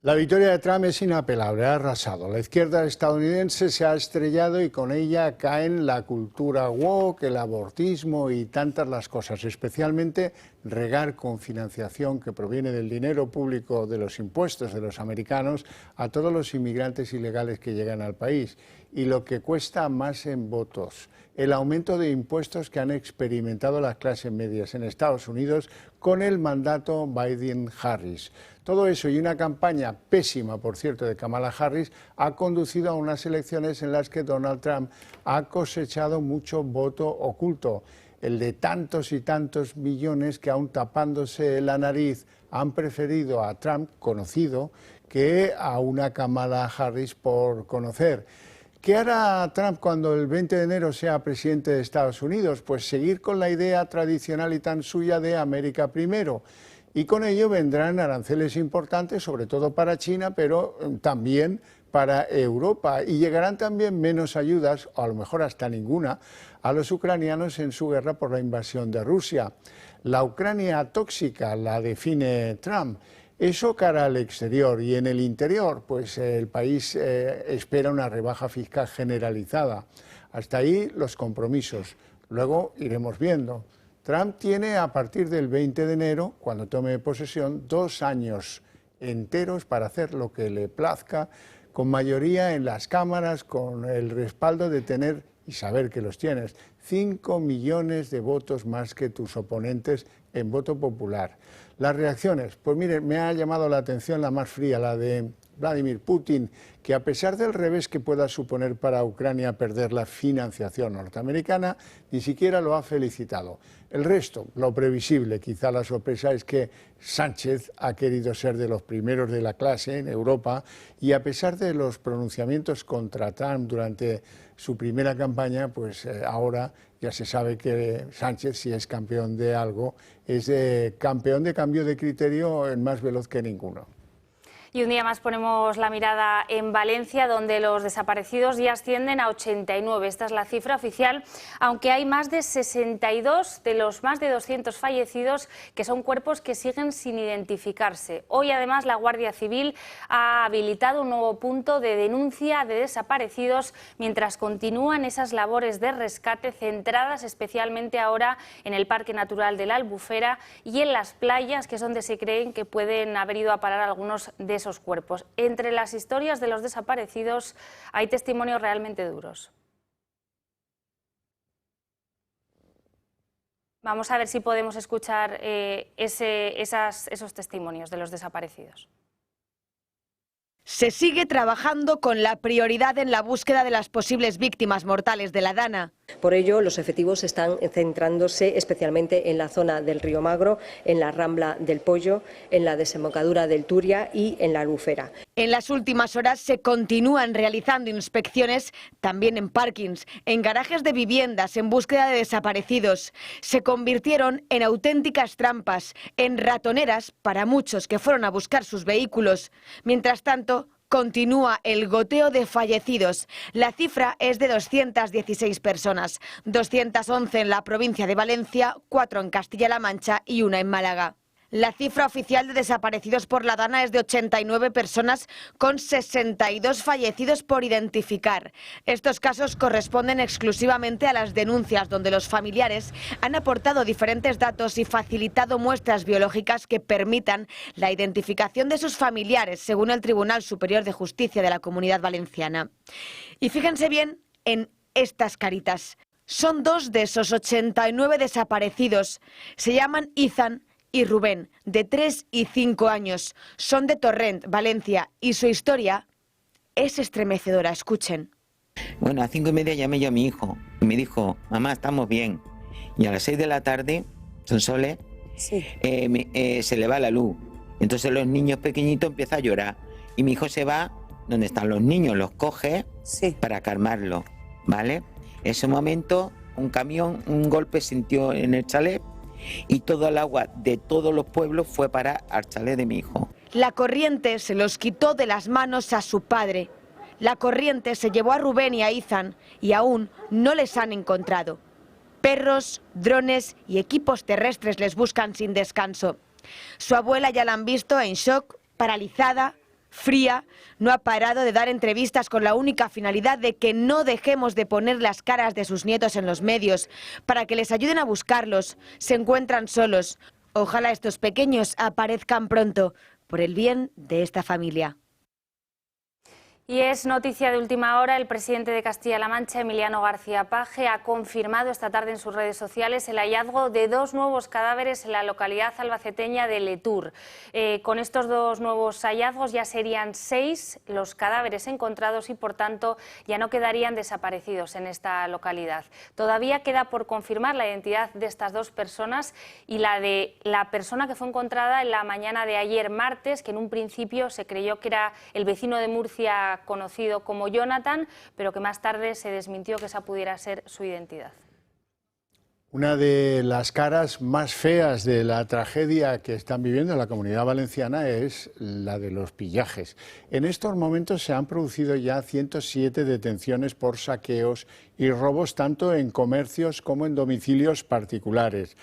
La victoria de Trump es inapelable, ha arrasado. La izquierda estadounidense se ha estrellado y con ella caen la cultura woke, el abortismo y tantas las cosas, especialmente regar con financiación que proviene del dinero público de los impuestos de los americanos a todos los inmigrantes ilegales que llegan al país. Y lo que cuesta más en votos, el aumento de impuestos que han experimentado las clases medias en Estados Unidos con el mandato Biden-Harris. Todo eso y una campaña pésima, por cierto, de Kamala Harris ha conducido a unas elecciones en las que Donald Trump ha cosechado mucho voto oculto, el de tantos y tantos millones que aún tapándose la nariz han preferido a Trump conocido que a una Kamala Harris por conocer. ¿Qué hará Trump cuando el 20 de enero sea presidente de Estados Unidos? Pues seguir con la idea tradicional y tan suya de América primero. Y con ello vendrán aranceles importantes, sobre todo para China, pero también para Europa. Y llegarán también menos ayudas, o a lo mejor hasta ninguna, a los ucranianos en su guerra por la invasión de Rusia. La Ucrania tóxica la define Trump. Eso cara al exterior, y en el interior, pues el país espera una rebaja fiscal generalizada. Hasta ahí los compromisos, luego iremos viendo. Trump tiene a partir del 20 de enero, cuando tome posesión, 2 años enteros para hacer lo que le plazca, con mayoría en las cámaras, con el respaldo de tener, y saber que los tienes, 5 millones de votos más que tus oponentes en voto popular. Las reacciones, pues miren, me ha llamado la atención la más fría, la de Vladimir Putin, que a pesar del revés que pueda suponer para Ucrania perder la financiación norteamericana, ni siquiera lo ha felicitado. El resto, lo previsible, quizá la sorpresa es que Sánchez ha querido ser de los primeros de la clase en Europa y a pesar de los pronunciamientos contra Trump durante su primera campaña, pues ahora ya se sabe que Sánchez, si es campeón de algo, es campeón de cambio de criterio más veloz que ninguno. Y un día más ponemos la mirada en Valencia, donde los desaparecidos ya ascienden a 89. Esta es la cifra oficial, aunque hay más de 62 de los más de 200 fallecidos que son cuerpos que siguen sin identificarse. Hoy, además, la Guardia Civil ha habilitado un nuevo punto de denuncia de desaparecidos mientras continúan esas labores de rescate centradas especialmente ahora en el Parque Natural de la Albufera y en las playas, que es donde se creen que pueden haber ido a parar algunos de esos cuerpos. Entre las historias de los desaparecidos hay testimonios realmente duros. Vamos a ver si podemos escuchar esos testimonios de los desaparecidos. Se sigue trabajando con la prioridad en la búsqueda de las posibles víctimas mortales de la Dana. Por ello, los efectivos están centrándose especialmente en la zona del Río Magro, en la Rambla del Pollo, en la desembocadura del Turia y en la Albufera. En las últimas horas se continúan realizando inspecciones también en parkings, en garajes de viviendas, en búsqueda de desaparecidos. Se convirtieron en auténticas trampas, en ratoneras para muchos que fueron a buscar sus vehículos. Mientras tanto, continúa el goteo de fallecidos. La cifra es de 216 personas, 211 en la provincia de Valencia, 4 en Castilla-La Mancha y 1 en Málaga. La cifra oficial de desaparecidos por la Dana es de 89 personas, con 62 fallecidos por identificar. Estos casos corresponden exclusivamente a las denuncias, donde los familiares han aportado diferentes datos y facilitado muestras biológicas que permitan la identificación de sus familiares, según el Tribunal Superior de Justicia de la Comunidad Valenciana. Y fíjense bien en estas caritas. Son 2 de esos 89 desaparecidos. Se llaman Ethan y Rubén, de 3 y 5 años. Son de Torrent, Valencia, y su historia es estremecedora. Escuchen. Bueno, a 5:30 llamé yo a mi hijo y me dijo: mamá, estamos bien. Y a las 6 de la tarde, Sonsoles, sí, se le va la luz. Entonces los niños pequeñitos empiezan a llorar. Y mi hijo se va donde están los niños, los coge, sí, para calmarlos, ¿vale? En ese momento, un camión, un golpe sintió en el chalet, y todo el agua de todos los pueblos fue para el chalet de mi hijo. La corriente se los quitó de las manos a su padre. La corriente se llevó a Rubén y a Ethan y aún no les han encontrado. Perros, drones y equipos terrestres les buscan sin descanso. Su abuela ya la han visto en shock, paralizada, fría. No ha parado de dar entrevistas con la única finalidad de que no dejemos de poner las caras de sus nietos en los medios, para que les ayuden a buscarlos. Se encuentran solos. Ojalá estos pequeños aparezcan pronto, por el bien de esta familia. Y es noticia de última hora, el presidente de Castilla-La Mancha, Emiliano García Paje, ha confirmado esta tarde en sus redes sociales el hallazgo de 2 nuevos cadáveres en la localidad albaceteña de Letur. Con estos 2 nuevos hallazgos ya serían 6 los cadáveres encontrados y, por tanto, ya no quedarían desaparecidos en esta localidad. Todavía queda por confirmar la identidad de estas 2 personas y la de la persona que fue encontrada en la mañana de ayer martes, que en un principio se creyó que era el vecino de Murcia conocido como Jonathan, pero que más tarde se desmintió que esa pudiera ser su identidad. Una de las caras más feas de la tragedia que están viviendo en la Comunidad Valenciana es la de los pillajes. En estos momentos se han producido ya 107 detenciones por saqueos y robos tanto en comercios como en domicilios particulares.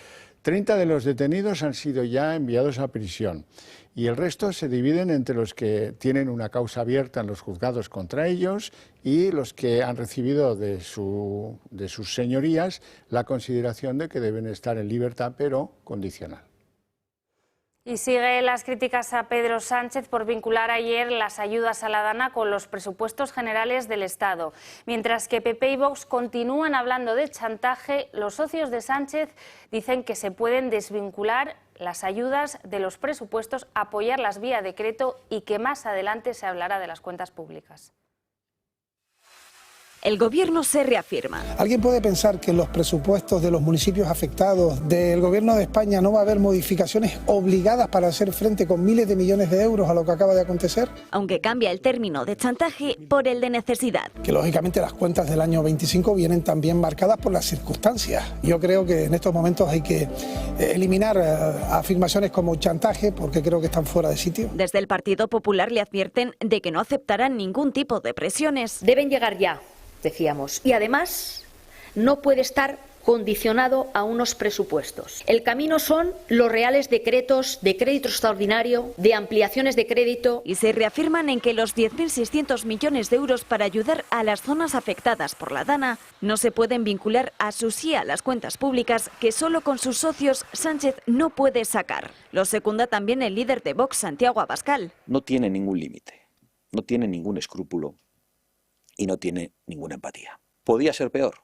30 de los detenidos han sido ya enviados a prisión y el resto se dividen entre los que tienen una causa abierta en los juzgados contra ellos y los que han recibido de sus señorías la consideración de que deben estar en libertad, pero condicional. Y sigue las críticas a Pedro Sánchez por vincular ayer las ayudas a la Dana con los presupuestos generales del Estado. Mientras que PP y Vox continúan hablando de chantaje, los socios de Sánchez dicen que se pueden desvincular las ayudas de los presupuestos, apoyarlas vía decreto y que más adelante se hablará de las cuentas públicas. El Gobierno se reafirma. ¿Alguien puede pensar que en los presupuestos de los municipios afectados del Gobierno de España no va a haber modificaciones obligadas para hacer frente con miles de millones de euros a lo que acaba de acontecer? Aunque cambia el término de chantaje por el de necesidad. Que lógicamente las cuentas del año 25 vienen también marcadas por las circunstancias. Yo creo que en estos momentos hay que eliminar afirmaciones como chantaje porque creo que están fuera de sitio. Desde el Partido Popular le advierten de que no aceptarán ningún tipo de presiones. Deben llegar ya, decíamos, y además no puede estar condicionado a unos presupuestos. El camino son los reales decretos de crédito extraordinario, de ampliaciones de crédito. Y se reafirman en que los 10.600 millones de euros para ayudar a las zonas afectadas por la Dana no se pueden vincular a su sí a las cuentas públicas que solo con sus socios Sánchez no puede sacar. Lo secunda también el líder de Vox, Santiago Abascal. No tiene ningún límite, no tiene ningún escrúpulo y no tiene ninguna empatía. ¿Podía ser peor?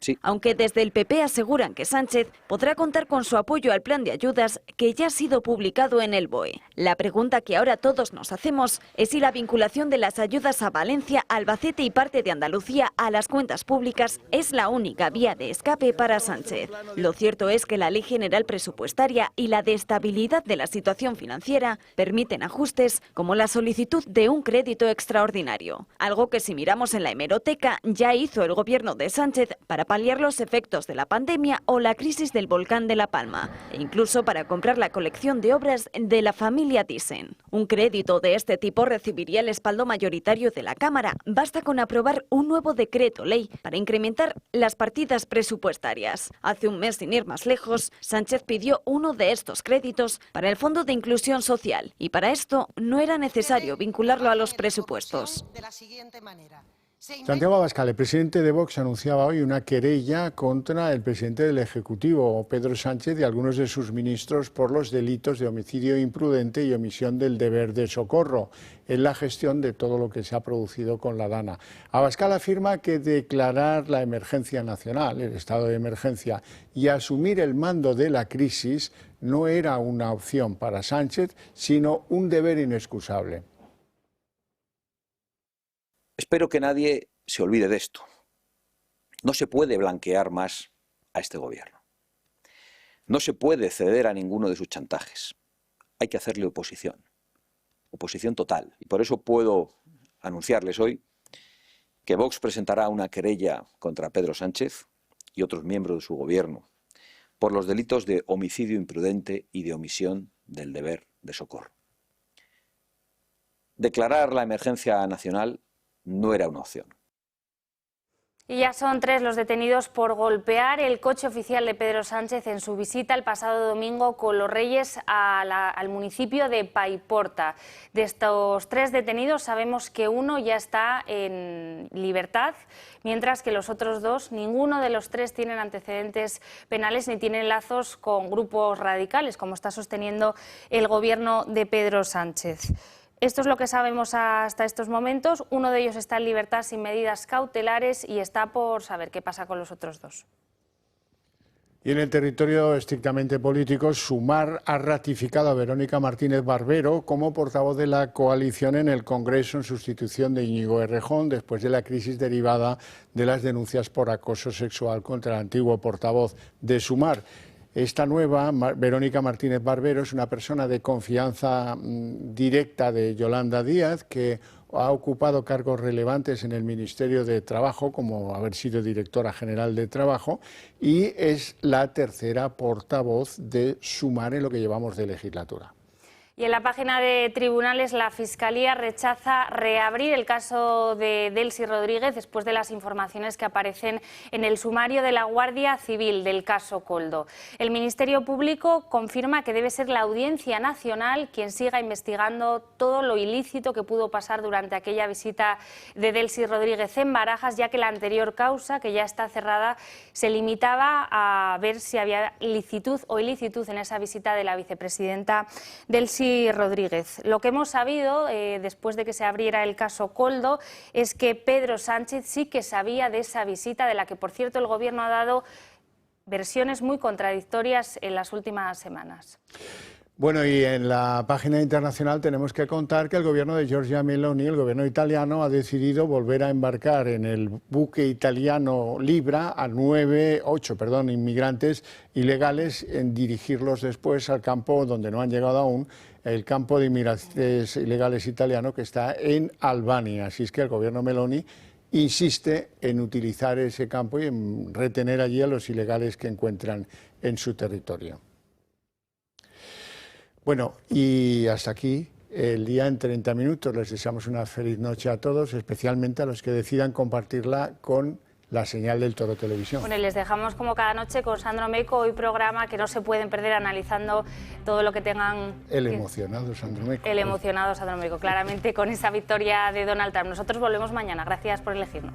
Sí. Aunque desde el PP aseguran que Sánchez podrá contar con su apoyo al plan de ayudas que ya ha sido publicado en el BOE. La pregunta que ahora todos nos hacemos es si la vinculación de las ayudas a Valencia, Albacete y parte de Andalucía a las cuentas públicas es la única vía de escape para Sánchez. Lo cierto es que la Ley General Presupuestaria y la de estabilidad de la situación financiera permiten ajustes como la solicitud de un crédito extraordinario. Algo que si miramos en la hemeroteca ya hizo el gobierno de Sánchez para paliar los efectos de la pandemia o la crisis del volcán de La Palma, e incluso para comprar la colección de obras de la familia Thyssen. Un crédito de este tipo recibiría el respaldo mayoritario de la Cámara. Basta con aprobar un nuevo decreto ley para incrementar las partidas presupuestarias. Hace un mes, sin ir más lejos, Sánchez pidió uno de estos créditos para el Fondo de Inclusión Social y para esto no era necesario vincularlo a los presupuestos. Santiago Abascal, el presidente de Vox, anunciaba hoy una querella contra el presidente del Ejecutivo, Pedro Sánchez, y algunos de sus ministros por los delitos de homicidio imprudente y omisión del deber de socorro en la gestión de todo lo que se ha producido con la Dana. Abascal afirma que declarar la emergencia nacional, el estado de emergencia, y asumir el mando de la crisis no era una opción para Sánchez, sino un deber inexcusable. Espero que nadie se olvide de esto. No se puede blanquear más a este gobierno. No se puede ceder a ninguno de sus chantajes. Hay que hacerle oposición. Oposición total. Y por eso puedo anunciarles hoy que Vox presentará una querella contra Pedro Sánchez y otros miembros de su gobierno por los delitos de homicidio imprudente y de omisión del deber de socorro. Declarar la emergencia nacional no era una opción. Y ya son 3 los detenidos por golpear el coche oficial de Pedro Sánchez en su visita el pasado domingo con los Reyes al municipio de Paiporta. De estos 3 detenidos sabemos que uno ya está en libertad, mientras que los otros 2, ninguno de los 3 tienen antecedentes penales ni tienen lazos con grupos radicales, como está sosteniendo el gobierno de Pedro Sánchez. Esto es lo que sabemos hasta estos momentos. Uno de ellos está en libertad sin medidas cautelares y está por saber qué pasa con los otros 2. Y en el territorio estrictamente político, Sumar ha ratificado a Verónica Martínez Barbero como portavoz de la coalición en el Congreso en sustitución de Íñigo Errejón, después de la crisis derivada de las denuncias por acoso sexual contra el antiguo portavoz de Sumar. Esta nueva, Verónica Martínez Barbero, es una persona de confianza directa de Yolanda Díaz, que ha ocupado cargos relevantes en el Ministerio de Trabajo, como haber sido directora general de Trabajo, y es la tercera portavoz de Sumar en lo que llevamos de legislatura. Y en la página de tribunales, la Fiscalía rechaza reabrir el caso de Delcy Rodríguez después de las informaciones que aparecen en el sumario de la Guardia Civil del caso Koldo. El Ministerio Público confirma que debe ser la Audiencia Nacional quien siga investigando todo lo ilícito que pudo pasar durante aquella visita de Delcy Rodríguez en Barajas, ya que la anterior causa, que ya está cerrada, se limitaba a ver si había licitud o ilicitud en esa visita de la vicepresidenta Delcy Rodríguez. Lo que hemos sabido después de que se abriera el caso Koldo es que Pedro Sánchez sí que sabía de esa visita, de la que por cierto el Gobierno ha dado versiones muy contradictorias en las últimas semanas. Bueno, y en la página internacional tenemos que contar que el gobierno de Giorgia Meloni, el gobierno italiano, ha decidido volver a embarcar en el buque italiano Libra a 8 inmigrantes ilegales, en dirigirlos después al campo donde no han llegado aún, el campo de inmigrantes ilegales italiano que está en Albania. Así es que el gobierno Meloni insiste en utilizar ese campo y en retener allí a los ilegales que encuentran en su territorio. Bueno, y hasta aquí el día en 30 minutos. Les deseamos una feliz noche a todos, especialmente a los que decidan compartirla con la señal del Toro Televisión. Bueno, y les dejamos como cada noche con Sandro Meco, hoy programa que no se pueden perder analizando todo lo que tengan... El emocionado Sandro Meco. El emocionado Sandro Meco, claramente con esa victoria de Donald Trump. Nosotros volvemos mañana. Gracias por elegirnos.